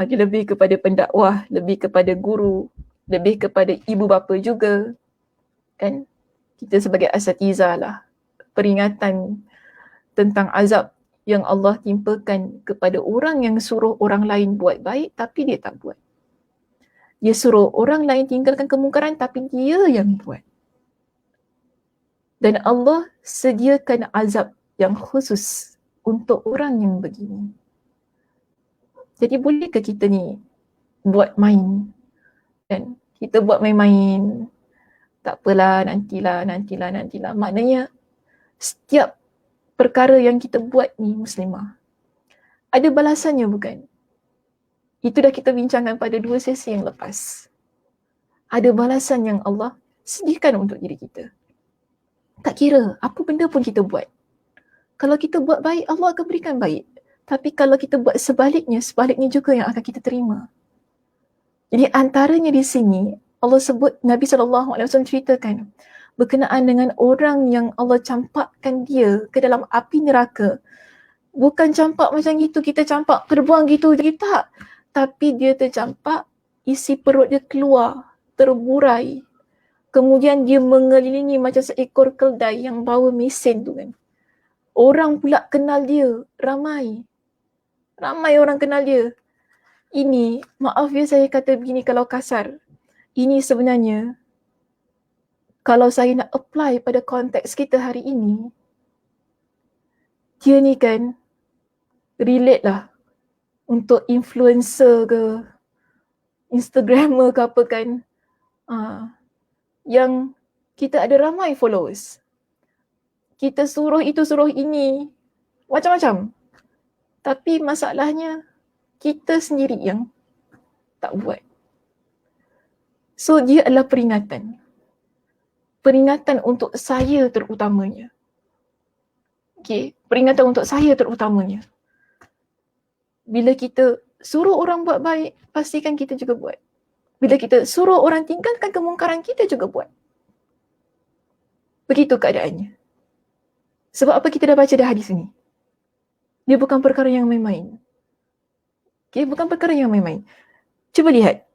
Dia lebih kepada pendakwah, lebih kepada guru, lebih kepada ibu bapa juga. Kan? Kita sebagai asatizah lah. Peringatan tentang azab yang Allah timpakan kepada orang yang suruh orang lain buat baik tapi dia tak buat. Dia suruh orang lain tinggalkan kemungkaran tapi dia yang buat. Dan Allah sediakan azab yang khusus untuk orang yang begini. Jadi bolehkah kita ni buat main? Kan? Kita buat main-main. Tak apalah, nantilah. Maknanya setiap perkara yang kita buat ni muslimah, ada balasannya bukan? Itu dah kita bincangkan pada 2 sesi yang lepas. Ada balasan yang Allah sediakan untuk diri kita. Tak kira apa benda pun kita buat. Kalau kita buat baik, Allah akan berikan baik. Tapi kalau kita buat sebaliknya juga yang akan kita terima. Jadi antaranya di sini, Allah sebut, Nabi SAW ceritakan berkenaan dengan orang yang Allah campakkan dia ke dalam api neraka. Bukan campak macam itu, kita campak terbuang gitu je, tak. Tapi dia tercampak, isi perut dia keluar, terburai. Kemudian dia mengelilingi macam seekor keldai yang bawa mesin tu kan. Orang pula kenal dia, ramai orang kenal dia. ini, maaf ya saya kata begini kalau kasar, ini sebenarnya kalau saya nak apply pada konteks kita hari ini, dia ni kan relate lah untuk influencer ke, Instagrammer ke apa kan, yang kita ada ramai followers. Kita suruh itu suruh ini, macam-macam. Tapi masalahnya kita sendiri yang tak buat. So dia adalah peringatan. Peringatan untuk saya terutamanya. Okay, peringatan untuk saya terutamanya. Bila kita suruh orang buat baik, pastikan kita juga buat. Bila kita suruh orang tinggalkan kemungkaran, kita juga buat. Begitu keadaannya. Sebab apa kita dah baca dah hadis ini? Dia bukan perkara yang main-main. Okay, bukan perkara yang main-main. Cuba lihat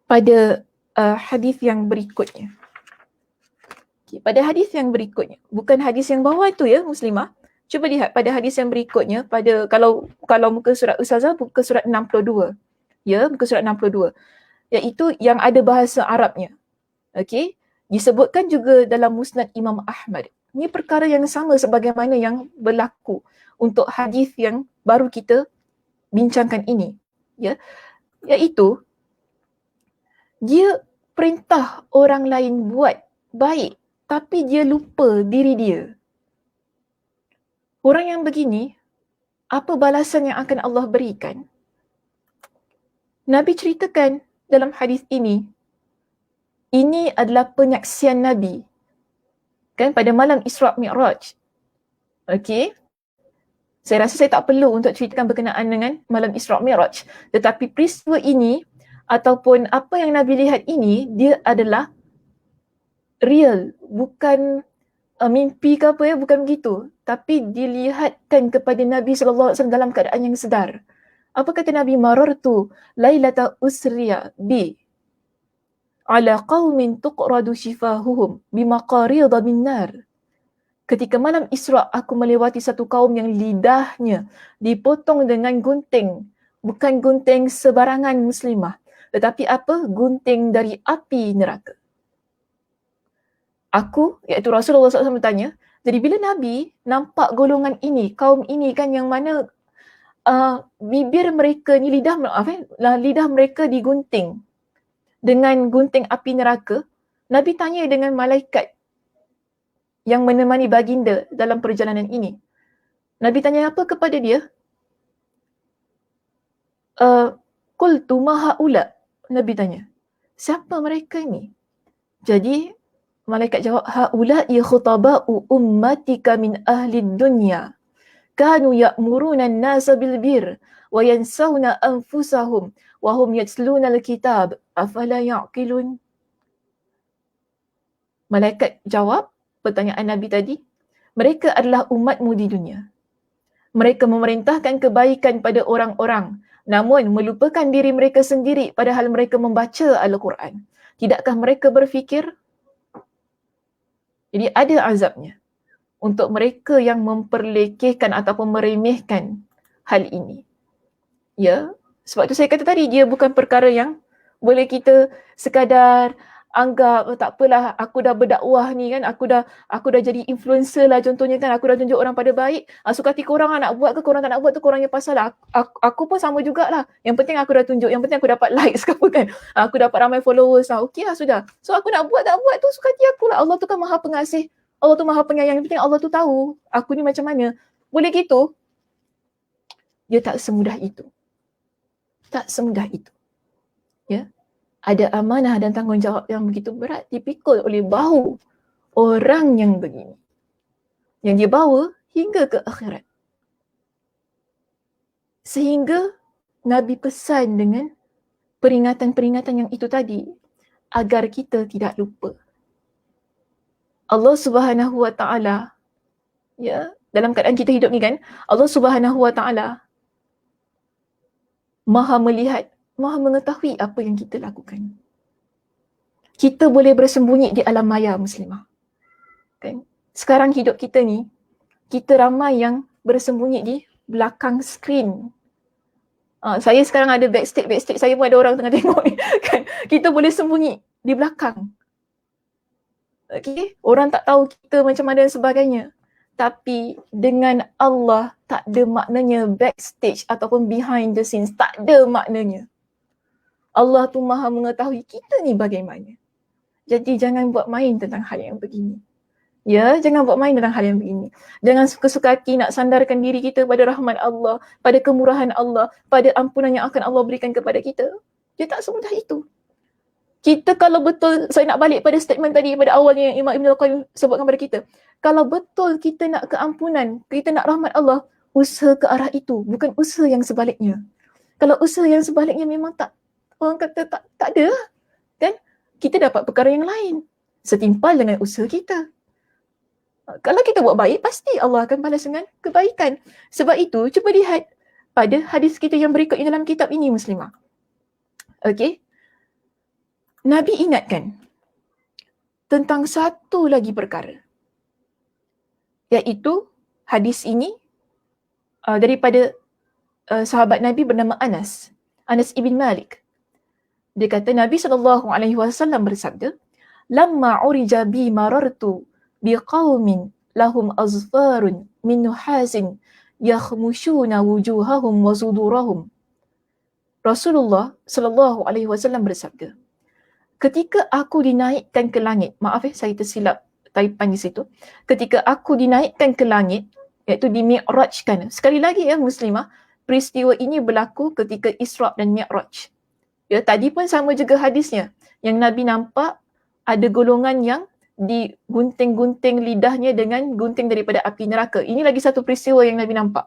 pada hadis yang berikutnya. Okay, pada hadis yang berikutnya, bukan hadis yang bawah tu ya Muslimah. Cuba lihat pada hadis yang berikutnya, pada kalau muka surat Ustazah, muka surat 62. Ya, muka surat 62. Iaitu yang ada bahasa Arabnya. Okey, disebutkan juga dalam Musnad Imam Ahmad. Ini perkara yang sama sebagaimana yang berlaku untuk hadis yang baru kita bincangkan ini. Ya, iaitu dia perintah orang lain buat baik tapi dia lupa diri dia. Orang yang begini, apa balasan yang akan Allah berikan? Nabi ceritakan dalam hadis ini adalah penyaksian Nabi. Kan pada malam Isra' Mi'raj. Okey. Saya rasa saya tak perlu untuk ceritakan berkenaan dengan malam Isra' Mi'raj. Tetapi peristiwa ini ataupun apa yang Nabi lihat ini, dia adalah real, bukan mimpi ke apa ya, bukan begitu. Tapi dilihatkan kepada Nabi SAW dalam keadaan yang sedar. Apa kata Nabi? Marartu lailata usriya bi ala qaumin tuqradu shifahuhum bimaqarida min nar. Ketika malam Isra' aku melewati satu kaum yang lidahnya dipotong dengan gunting. Bukan gunting sebarangan Muslimah, tetapi apa? Gunting dari api neraka. Aku, iaitu Rasulullah SAW bertanya, jadi bila Nabi nampak golongan ini, kaum ini kan yang mana bibir mereka ni, lidah mereka digunting dengan gunting api neraka, Nabi tanya dengan malaikat yang menemani baginda dalam perjalanan ini. Nabi tanya apa kepada dia? Qultu ma haula. Nabi tanya, siapa mereka ni? Jadi malaikat jawab, haula'i khutaba'u ummatika min ahli dunya. Kanu ya'muruna an-nasa bil bir wa yansawna anfusahum wa hum yatluna al-kitab. Afala ya'qilun? Malaikat jawab pertanyaan Nabi tadi, mereka adalah umatmu di dunia. Mereka memerintahkan kebaikan pada orang-orang, namun melupakan diri mereka sendiri padahal mereka membaca Al-Quran. Tidakkah mereka berfikir? Jadi ada azabnya untuk mereka yang memperlekehkan ataupun meremehkan hal ini. Ya, sebab tu saya kata tadi, dia bukan perkara yang boleh kita sekadar anggap tak apalah, aku dah berdakwah ni kan, aku dah jadi influencer lah contohnya kan, aku dah tunjuk orang pada baik, suka hati korang nak buat ke korang tak nak buat tu korang yang pasal lah. Aku pun sama jugalah, yang penting aku dah tunjuk, yang penting aku dapat likes ke apa kan, aku dapat ramai followers lah, okey lah sudah. So aku nak buat tak buat tu suka hati aku lah. Allah tu kan maha pengasih, Allah tu maha penyayang, yang penting Allah tu tahu aku ni macam mana. Boleh gitu? Dia tak semudah itu. Tak semudah itu. Ya. Ada amanah dan tanggungjawab yang begitu berat dipikul oleh bahu orang yang begini. Yang dia bawa hingga ke akhirat. Sehingga Nabi pesan dengan peringatan-peringatan yang itu tadi agar kita tidak lupa. Allah Subhanahu Wa Ta'ala, ya, dalam keadaan kita hidup ni kan, Allah Subhanahu Wa Ta'ala Maha melihat, Maha mengetahui apa yang kita lakukan. Kita boleh bersembunyi di alam maya Muslimah. Kan? Sekarang hidup kita ni, kita ramai yang bersembunyi di belakang skrin. Saya sekarang ada backstage saya pun ada orang tengah tengok ni. Kan? Kita boleh sembunyi di belakang. Okay? Orang tak tahu kita macam mana dan sebagainya. Tapi dengan Allah tak ada maknanya backstage ataupun behind the scenes. Tak ada maknanya. Allah tu maha mengetahui kita ni bagaimana. Jadi jangan buat main tentang hal yang begini. Ya, jangan buat main tentang hal yang begini. Jangan suka-suka hati nak sandarkan diri kita pada rahmat Allah, pada kemurahan Allah, pada ampunan yang akan Allah berikan kepada kita. Dia tak semudah itu. Kita kalau betul, saya nak balik pada statement tadi pada awalnya yang Imam Ibn Al-Qayyim sebutkan kepada kita. Kalau betul kita nak keampunan, kita nak rahmat Allah, usaha ke arah itu, bukan usaha yang sebaliknya. Kalau usaha yang sebaliknya memang tak, orang kata tak ada. Kan? Kita dapat perkara yang lain. Setimpal dengan usaha kita. Kalau kita buat baik, pasti Allah akan balas dengan kebaikan. Sebab itu, cuba lihat pada hadis kita yang berikut dalam kitab ini, Muslimah. Okey. Nabi ingatkan tentang satu lagi perkara. Iaitu hadis ini daripada sahabat Nabi bernama Anas ibn Malik. Dia kata Nabi SAW bersabda, "Lamma urija bi marartu biqaumin lahum azfarun min nuhasin yakhmushuna wujuhahum wa sudurahum." Rasulullah SAW bersabda, ketika aku dinaikkan ke langit, maaf saya tersilap taipan di situ. Ketika aku dinaikkan ke langit, iaitu dimi'rajkan. Sekali lagi ya Muslimah, peristiwa ini berlaku ketika Isra' dan Mi'raj. Ya, tadi pun sama juga hadisnya. Yang Nabi nampak ada golongan yang digunting-gunting lidahnya dengan gunting daripada api neraka. Ini lagi satu peristiwa yang Nabi nampak.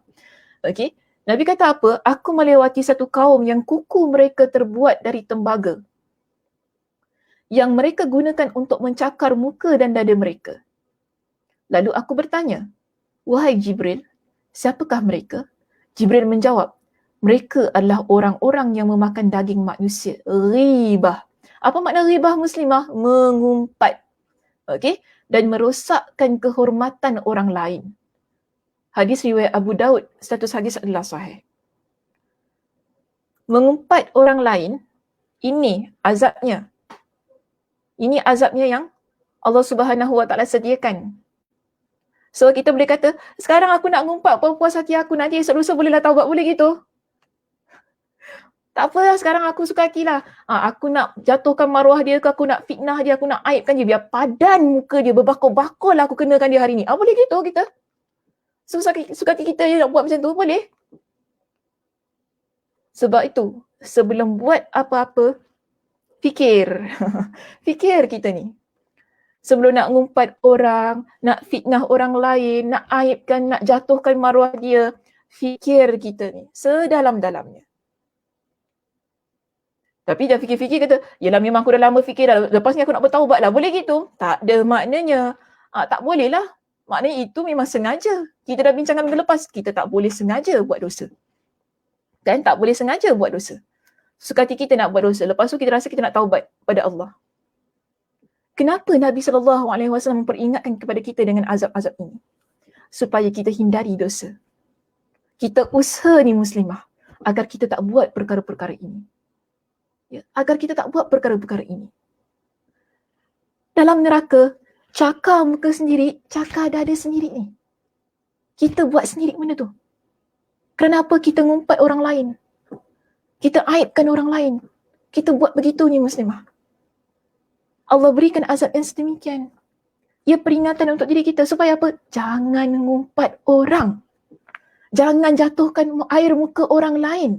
Okey. Nabi kata apa? Aku melewati satu kaum yang kuku mereka terbuat dari tembaga, yang mereka gunakan untuk mencakar muka dan dada mereka. Lalu aku bertanya, "Wahai Jibril, siapakah mereka?" Jibril menjawab, "Mereka adalah orang-orang yang memakan daging manusia." Ghibah. Apa makna ghibah Muslimah? Mengumpat. Okey? Dan merosakkan kehormatan orang lain. Hadis riwayat Abu Daud, status hadis adalah sahih. Mengumpat orang lain, ini azabnya. Ini azabnya yang Allah Subhanahu Wa Taala sediakan. So kita boleh kata, sekarang aku nak ngumpat puas hati aku, nanti esok lusa bolehlah taubat, boleh gitu? Tak apalah, sekarang aku suka hatilah. Aku nak jatuhkan maruah dia ke, aku nak fitnah dia, aku nak aibkan dia, biar padan muka dia, berbakul-bakul aku kenakan dia hari ni. Boleh gitu kita? Suka hati kita je nak buat macam tu, boleh? Sebab itu, sebelum buat apa-apa, fikir. Fikir kita ni. Sebelum nak ngumpat orang, nak fitnah orang lain, nak aibkan, nak jatuhkan maruah dia, fikir kita ni sedalam-dalamnya. Tapi dah fikir-fikir kata, yelah memang aku dah lama fikir dah, lepas ni aku nak bertaubat lah. Boleh gitu? Tak ada maknanya. Tak boleh lah. Maknanya itu memang sengaja. Kita dah bincangkan minggu lepas, kita tak boleh sengaja buat dosa. Kan? Tak boleh sengaja buat dosa. Suka hati kita nak buat dosa, lepas tu kita rasa kita nak taubat pada Allah. Kenapa Nabi SAW memperingatkan kepada kita dengan azab-azab ini? Supaya kita hindari dosa. Kita usaha ni Muslimah agar kita tak buat perkara-perkara ini. Ya, agar kita tak buat perkara-perkara ini. Dalam neraka, cakar muka sendiri, cakar dada sendiri ni. Kita buat sendiri benda tu. Kenapa kita ngumpat orang lain? Kita aibkan orang lain. Kita buat begitu ni Muslimah. Allah berikan azab yang sedemikian. Ia peringatan untuk diri kita supaya apa? Jangan ngumpat orang. Jangan jatuhkan air muka orang lain.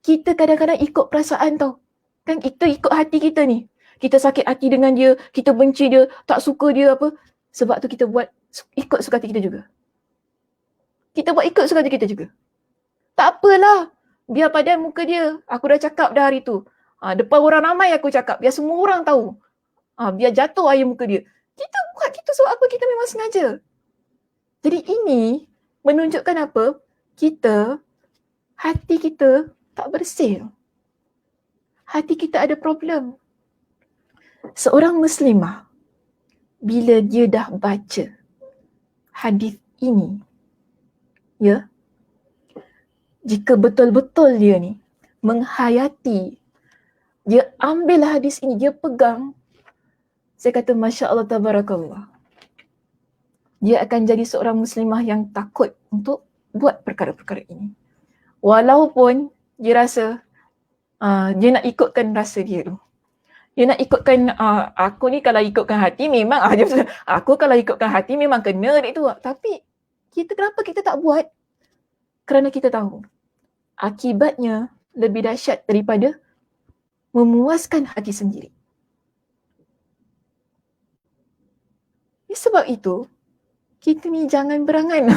Kita kadang-kadang ikut perasaan tau. Kan kita ikut hati kita ni. Kita sakit hati dengan dia, kita benci dia, tak suka dia apa. Sebab tu kita buat ikut suka hati kita juga. Kita buat ikut suka hati kita juga. Tak apalah. Biar padan muka dia. Aku dah cakap dah hari tu. Depan orang ramai aku cakap. Biar semua orang tahu. Biar jatuh air muka dia. Kita buat gitu sebab apa? Kita memang sengaja. Jadi ini menunjukkan apa? Hati kita tak bersih. Hati kita ada problem. Seorang Muslimah, bila dia dah baca hadis ini, ya, jika betul-betul dia ni menghayati, dia ambil hadis ini, dia pegang, saya kata Masya Allah Tabarakallah, dia akan jadi seorang muslimah yang takut untuk buat perkara-perkara ini. Walaupun dia rasa dia nak ikutkan rasa dia tu. Dia nak ikutkan, aku ni kalau ikutkan hati memang, aku kalau ikutkan hati memang kena dia tu. Tapi kenapa kita tak buat? Kerana kita tahu akibatnya lebih dahsyat daripada memuaskan hati sendiri. Sebab itu, kita ni jangan berangan.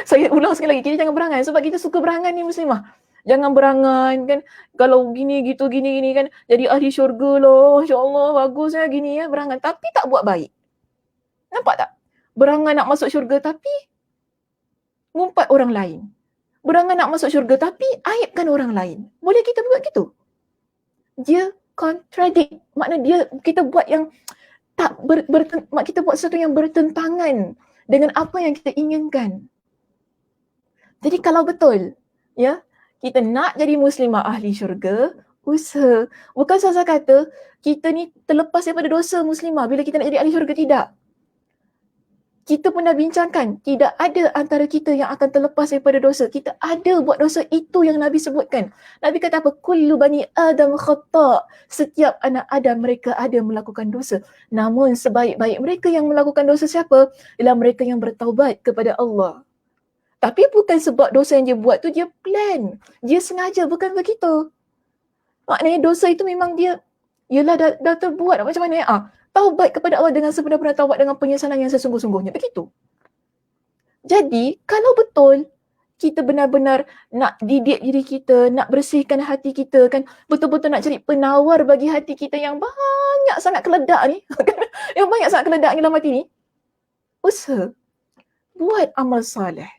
Saya ulang sekali lagi, kita jangan berangan sebab kita suka berangan ni muslimah. Jangan berangan kan, kalau gini gitu gini kan, jadi ahli syurga lah, insya-Allah bagus ya gini ya, berangan tapi tak buat baik. Nampak tak? Berangan nak masuk syurga tapi ngumpat orang lain. Berangan nak masuk syurga tapi aibkan orang lain. Boleh kita buat gitu? Dia contradict, makna dia kita buat yang tak kita buat sesuatu yang bertentangan dengan apa yang kita inginkan. Jadi kalau betul, ya, kita nak jadi muslimah ahli syurga, usaha. Bukan sahaja kata kita ni terlepas daripada dosa muslimah bila kita nak jadi ahli syurga, tidak. Kita pernah bincangkan, tidak ada antara kita yang akan terlepas daripada dosa. Kita ada buat dosa, itu yang Nabi sebutkan. Nabi kata apa? Kullu bani Adam khata'. Setiap anak Adam mereka ada melakukan dosa. Namun sebaik-baik mereka yang melakukan dosa siapa? Ialah mereka yang bertaubat kepada Allah. Tapi bukan sebab dosa yang dia buat tu dia plan. Dia sengaja, bukan begitu. Maknanya dosa itu memang dia, yelah dah terbuat macam mana taubat kepada Allah dengan sebenar-benar taubat dengan penyesalan yang sesungguh-sungguhnya. Begitu. Jadi, kalau betul kita benar-benar nak didik diri kita, nak bersihkan hati kita kan, betul-betul nak cari penawar bagi hati kita yang banyak sangat keledak ni, yang banyak sangat keledak dalam hati ni, usaha buat amal soleh.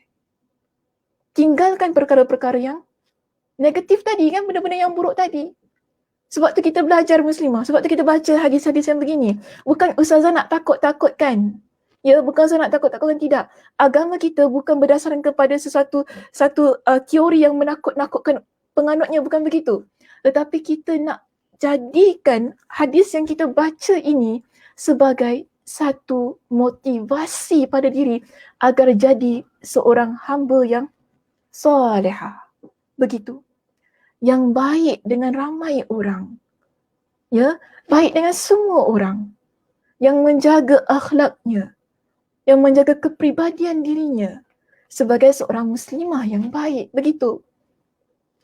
Tinggalkan perkara-perkara yang negatif tadi kan, benda-benda yang buruk tadi. Sebab tu kita belajar muslimah, sebab tu kita baca hadis-hadis yang begini. Bukan ustazah nak takut-takutkan. Ya, bukan ustazah nak takut-takutkan, tidak. Agama kita bukan berdasarkan kepada satu teori yang menakut-nakutkan penganutnya, bukan begitu. Tetapi kita nak jadikan hadis yang kita baca ini sebagai satu motivasi pada diri agar jadi seorang hamba yang solehah. Begitu. Yang baik dengan ramai orang. Ya, baik dengan semua orang. Yang menjaga akhlaknya, yang menjaga kepribadian dirinya sebagai seorang muslimah yang baik. Begitu.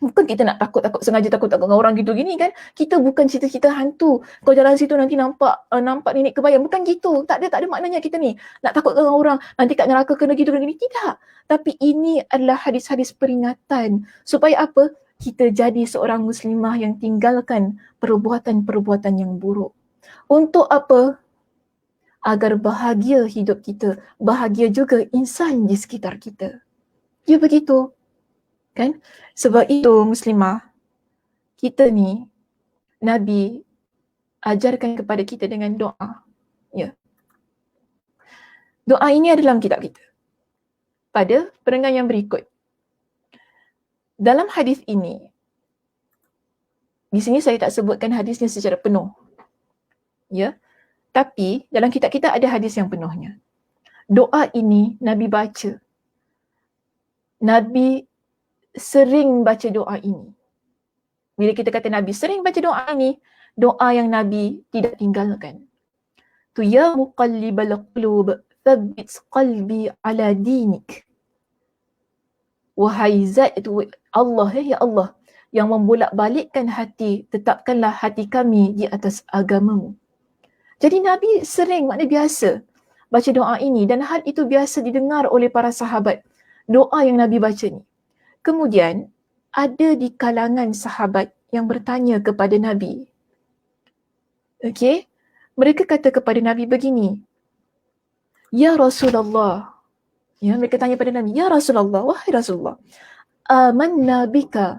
Bukan kita nak takut-takut, sengaja takut-takut dengan orang gitu gini kan. Kita bukan cita-cita hantu. Kau jalan situ nanti nampak nenek kebayang. Bukan gitu. Tak ada maknanya kita ni nak takut dengan orang, nanti kat neraka kena gitu kena gini. Tidak. Tapi ini adalah hadis-hadis peringatan supaya apa? Kita jadi seorang muslimah yang tinggalkan perbuatan-perbuatan yang buruk. Untuk apa? Agar bahagia hidup kita, bahagia juga insan di sekitar kita. Ya begitu. Kan? Sebab itu muslimah, kita ni Nabi ajarkan kepada kita dengan doa. Ya. Doa ini ada dalam kitab kita. Pada perenggan yang berikut. Dalam hadis ini, di sini saya tak sebutkan hadisnya secara penuh. Ya. Tapi dalam kitab kita ada hadis yang penuhnya. Doa ini Nabi baca. Nabi sering baca doa ini. Bila kita kata Nabi sering baca doa ini, doa yang Nabi tidak tinggalkan. Tu ya muqallibal qulub, thabbit qalbi ala dinik. Wahai zat itu Allah, ya Allah, yang membolak-balikkan hati, tetapkanlah hati kami di atas agamamu. Jadi Nabi sering, maknanya biasa baca doa ini dan hal itu biasa didengar oleh para sahabat. Doa yang Nabi baca ni. Kemudian ada di kalangan sahabat yang bertanya kepada Nabi. Okey, mereka kata kepada Nabi begini. Ya Rasulullah. Ya, mereka tanya pada Nabi, ya Rasulullah, wahai Rasulullah. Amanna bika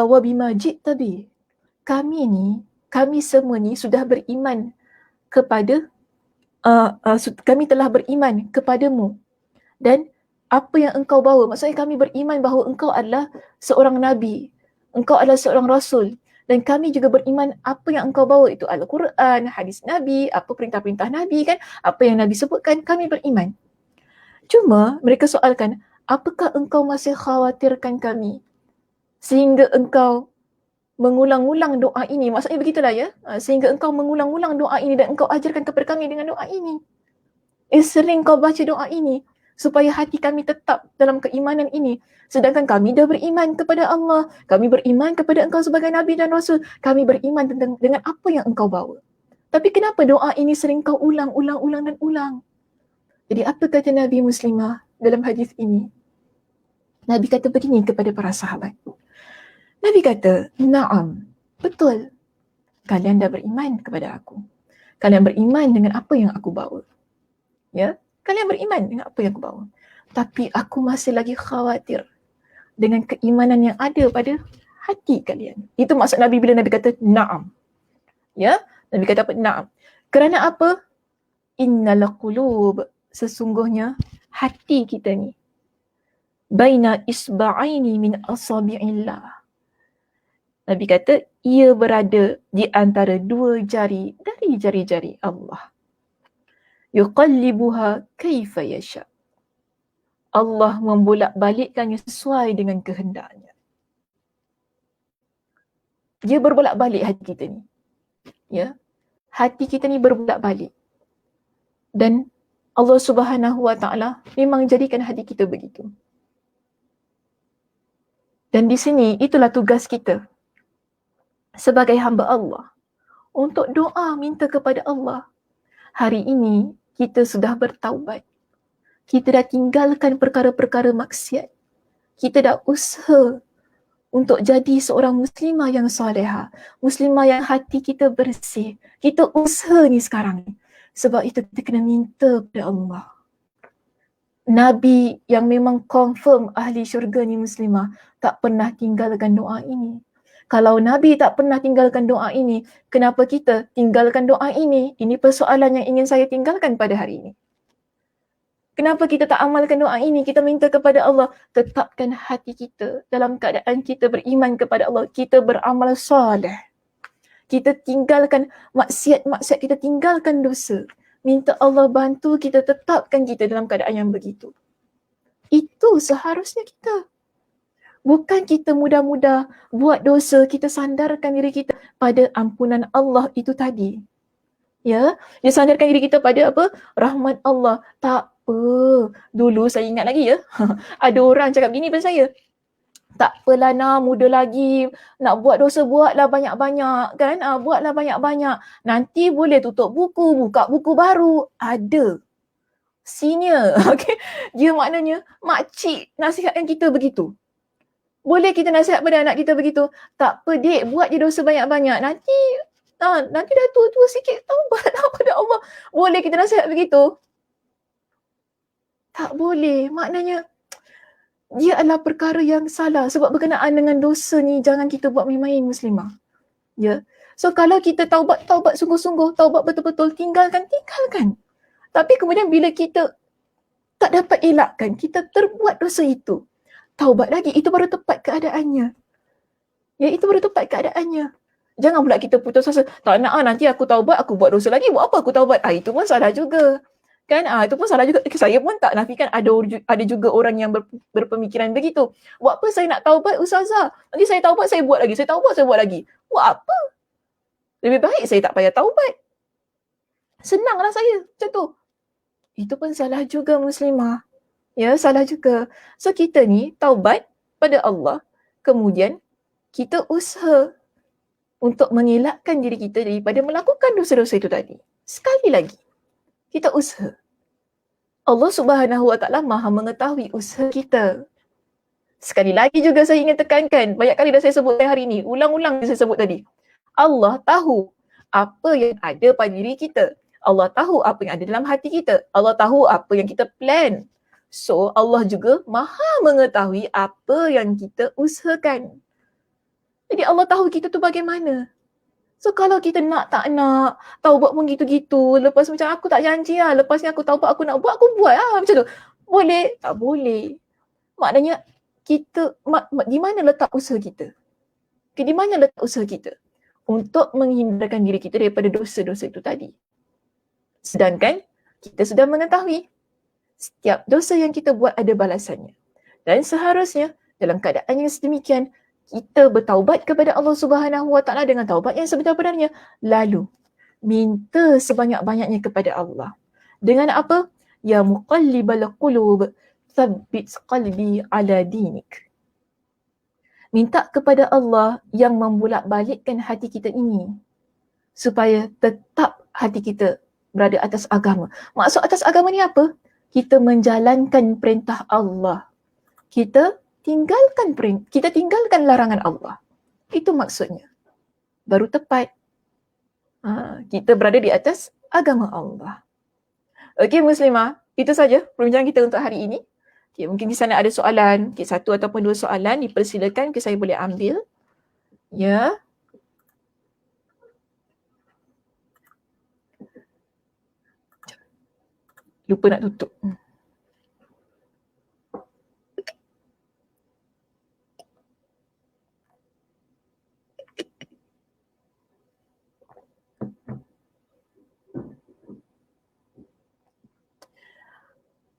wa bima ji'ta bi. Kami semua ni sudah beriman kepada kami telah beriman kepadamu dan apa yang engkau bawa. Maksudnya kami beriman bahawa engkau adalah seorang Nabi. Engkau adalah seorang Rasul. Dan kami juga beriman apa yang engkau bawa itu Al-Quran, hadis Nabi, apa perintah-perintah Nabi kan, apa yang Nabi sebutkan, kami beriman. Cuma mereka soalkan, apakah engkau masih khawatirkan kami sehingga engkau mengulang-ulang doa ini? Maksudnya begitulah ya. Sehingga engkau mengulang-ulang doa ini dan engkau ajarkan kepada kami dengan doa ini. Sering kau baca doa ini supaya hati kami tetap dalam keimanan ini. Sedangkan kami dah beriman kepada Allah. Kami beriman kepada engkau sebagai Nabi dan Rasul. Kami beriman dengan apa yang engkau bawa. Tapi kenapa doa ini sering kau ulang dan ulang? Jadi apa kata Nabi Muslimah dalam hadis ini? Nabi kata begini kepada para sahabat. Nabi kata, "Na'am, betul. Kalian dah beriman kepada aku. Kalian beriman dengan apa yang aku bawa. Ya, kalian beriman dengan apa yang aku bawa. Tapi aku masih lagi khawatir dengan keimanan yang ada pada hati kalian." Itu maksud Nabi bila Nabi kata na'am. Ya, Nabi kata apa? Na'am. Kerana apa? Innal qulub, sesungguhnya hati kita ni baina isba'aini min asabi'illah. Nabi kata ia berada di antara dua jari dari jari-jari Allah. Yuqallibuha kaifa yasha. Allah membolak-balikkannya sesuai dengan kehendaknya. Dia berbolak-balik hati kita ni. Ya. Hati kita ni berbolak-balik. Dan Allah Subhanahu Wa Taala memang jadikan hati kita begitu. Dan di sini itulah tugas kita sebagai hamba Allah untuk doa minta kepada Allah. Hari ini kita sudah bertaubat. Kita dah tinggalkan perkara-perkara maksiat. Kita dah usaha untuk jadi seorang muslimah yang salihah, muslimah yang hati kita bersih. Kita usaha ni sekarang ni. Sebab itu kita kena minta kepada Allah. Nabi yang memang confirm ahli syurga ni muslimah tak pernah tinggalkan doa ini. Kalau Nabi tak pernah tinggalkan doa ini, kenapa kita tinggalkan doa ini? Ini persoalan yang ingin saya tinggalkan pada hari ini. Kenapa kita tak amalkan doa ini? Kita minta kepada Allah, tetapkan hati kita dalam keadaan kita beriman kepada Allah. Kita beramal soleh. Kita tinggalkan maksiat-maksiat, kita tinggalkan dosa. Minta Allah bantu kita tetapkan kita dalam keadaan yang begitu. Itu seharusnya kita. Bukan kita mudah-mudah buat dosa, kita sandarkan diri kita pada ampunan Allah itu tadi. Ya, dia sandarkan diri kita pada apa? Rahmat Allah. Tak apa. Dulu saya ingat lagi ya. Ada orang cakap gini pada saya. Tak apalah nak, muda lagi. Nak buat dosa, buatlah banyak-banyak kan. Buatlah banyak-banyak. Nanti boleh tutup buku, buka buku baru. Ada. Senior. Okay. Dia maknanya makcik nasihatkan kita begitu. Boleh kita nasihat pada anak kita begitu. Tak apa dek, buat je dosa banyak-banyak. Nanti dah tua-tua sikit, taubatlah pada Allah. Boleh kita nasihat begitu? Tak boleh. Maknanya dia adalah perkara yang salah. Sebab berkenaan dengan dosa ni, jangan kita buat main-main muslimah. Ya. So kalau kita taubat sungguh-sungguh, taubat betul-betul, tinggalkan. Tapi kemudian bila kita tak dapat elakkan, kita terbuat dosa itu, taubat lagi, itu baru tepat keadaannya. Ya, itu baru tepat keadaannya. Jangan pula kita putus asa. Tak nak nanti aku taubat, aku buat dosa lagi. Buat apa aku taubat? Itu pun salah juga. Kan? Itu pun salah juga. Saya pun tak nafikan ada juga orang yang berpemikiran begitu. Buat apa saya nak taubat, Ustazah? Nanti saya taubat, saya buat lagi. Saya taubat, saya buat lagi. Buat apa? Lebih baik saya tak payah taubat. Senanglah saya macam tu. Itu pun salah juga muslimah. Ya, salah juga. So kita ni taubat pada Allah. Kemudian kita usaha untuk mengelakkan diri kita daripada melakukan dosa-dosa itu tadi. Sekali lagi, kita usaha. Allah Subhanahu Wa Taala Maha mengetahui usaha kita. Sekali lagi juga saya ingin tekankan, banyak kali dah saya sebut hari ini, ulang-ulang saya sebut tadi. Allah tahu apa yang ada pada diri kita. Allah tahu apa yang ada dalam hati kita. Allah tahu apa yang kita plan. So Allah juga Maha mengetahui apa yang kita usahakan. Jadi Allah tahu kita tu bagaimana. So kalau kita nak tak nak, taubat pun gitu-gitu. Lepas macam aku tak janji lah. Lepas ni aku taubat, aku nak buat, aku buat lah macam tu. Boleh? Tak boleh. Maknanya kita, di mana letak usaha kita? Di mana letak usaha kita? Untuk menghindarkan diri kita daripada dosa-dosa itu tadi. Sedangkan kita sudah mengetahui setiap dosa yang kita buat ada balasannya. Dan seharusnya dalam keadaan yang sedemikian, kita bertaubat kepada Allah Subhanahu Wa Taala dengan taubat yang sebenar-benarnya. Lalu minta sebanyak-banyaknya kepada Allah. Dengan apa? Ya muqallibal qulub, tsabbit qalbi ala dinik. Minta kepada Allah yang membulak-balikkan hati kita ini supaya tetap hati kita berada atas agama. Maksud atas agama ni apa? Kita menjalankan perintah Allah. Kita tinggalkan larangan Allah. Itu maksudnya. Baru tepat. Kita berada di atas agama Allah. Okey Muslimah, itu saja perbincangan kita untuk hari ini. Okay, mungkin di sana ada soalan, satu ataupun dua soalan, dipersilakan saya boleh ambil. Ya. Lupa nak tutup.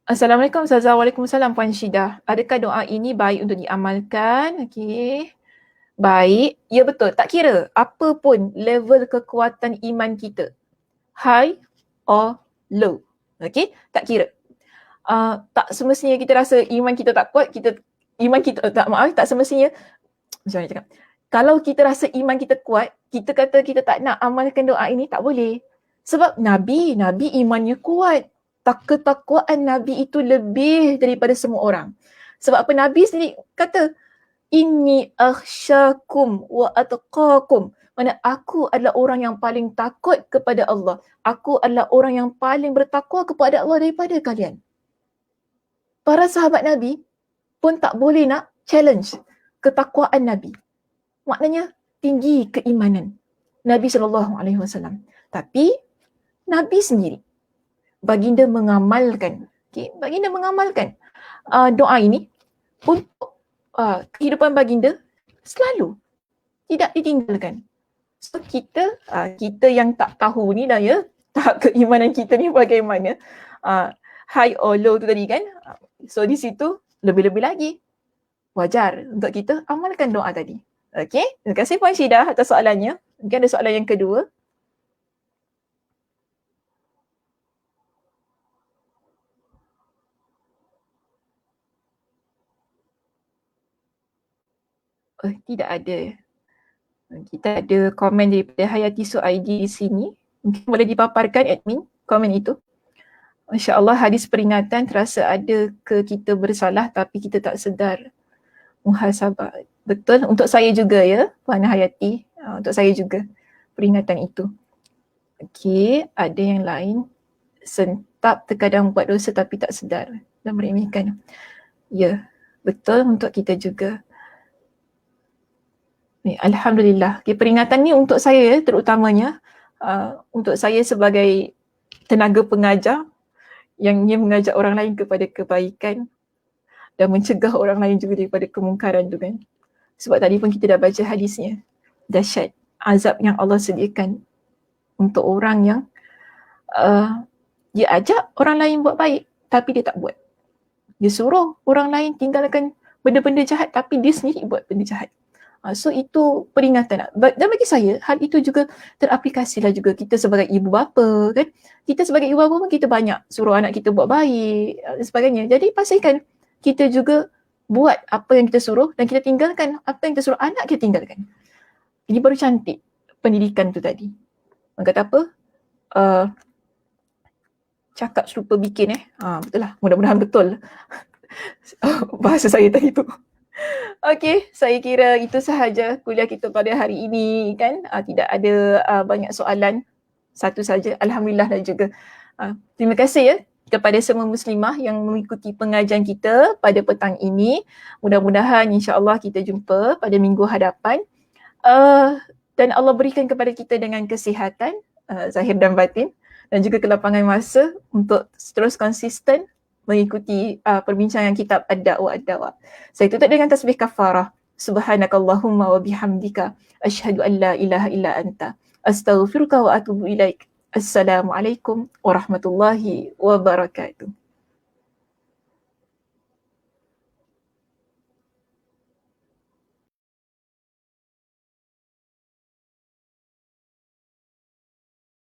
Assalamualaikum Ustazah. Waalaikumsalam Puan Syidah. Adakah doa ini baik untuk diamalkan? Okey. Baik. Ya betul. Tak kira apa pun level kekuatan iman kita. High or low. Okey? Tak kira. Tak semestinya kita rasa iman kita tak kuat, tak semestinya, macam mana cakap, kalau kita rasa iman kita kuat, kita kata kita tak nak amalkan doa ini, tak boleh. Sebab Nabi imannya kuat. Ketakwaan Nabi itu lebih daripada semua orang. Sebab apa? Nabi sendiri kata, inni akhsyakum wa atqakum. Maksudnya aku adalah orang yang paling takut kepada Allah. Aku adalah orang yang paling bertakwa kepada Allah daripada kalian. Para sahabat Nabi pun tak boleh nak challenge ketakwaan Nabi. Maknanya tinggi keimanan Nabi SAW. Tapi Nabi sendiri, baginda mengamalkan doa ini untuk kehidupan baginda selalu tidak ditinggalkan. So kita yang tak tahu ni dah ya, tahap keimanan kita ni bagaimana, high or low tu tadi kan. So di situ lebih-lebih lagi wajar untuk kita amalkan doa tadi. Okey, terima kasih Puan Syidah atas soalannya. Mungkin ada soalan yang kedua. Tidak ada. Kita ada komen daripada Hayati Suaidi di sini. Mungkin boleh dipaparkan admin komen itu. Masya Allah, hadis peringatan terasa ada ke kita bersalah tapi kita tak sedar. Muhasabah. Betul, untuk saya juga ya Puan Hayati. Untuk saya juga peringatan itu. Okey, ada yang lain. Sentap terkadang buat dosa tapi tak sedar dan meremehkan. Ya, betul untuk kita juga. Alhamdulillah. Okay, peringatan ni untuk saya terutamanya, untuk saya sebagai tenaga pengajar yang ingin mengajak orang lain kepada kebaikan dan mencegah orang lain juga daripada kemungkaran tu kan. Sebab tadi pun kita dah baca hadisnya. Dahsyat azab yang Allah sediakan untuk orang yang dia ajak orang lain buat baik tapi dia tak buat. Dia suruh orang lain tinggalkan benda-benda jahat tapi dia sendiri buat benda jahat. So itu peringatan. Dan bagi saya, hal itu juga teraplikasilah juga kita sebagai ibu bapa kan. Kita sebagai ibu bapa pun kita banyak suruh anak kita buat baik dan sebagainya. Jadi pastikan kita juga buat apa yang kita suruh dan kita tinggalkan apa yang kita suruh anak kita tinggalkan. Ini baru cantik pendidikan tu tadi. Orang kata apa? Cakap serupa bikin betul lah. Mudah-mudahan betul bahasa saya tadi tu. Okey, saya kira itu sahaja kuliah kita pada hari ini kan. Tidak ada banyak soalan. Satu saja. Alhamdulillah dan juga. Terima kasih ya kepada semua muslimah yang mengikuti pengajian kita pada petang ini. Mudah-mudahan insya-Allah kita jumpa pada minggu hadapan. Dan Allah berikan kepada kita dengan kesihatan zahir dan batin dan juga kelapangan masa untuk terus konsisten mengikuti perbincangan kitab Ad-Da'wa Ad-Dawa. Saya tutup dengan tasbih kafarah. Subhanakallahumma wa bihamdika asyhadu an la ilaha illa anta astaghfiruka wa atubu ilaik. Assalamualaikum warahmatullahi wabarakatuh.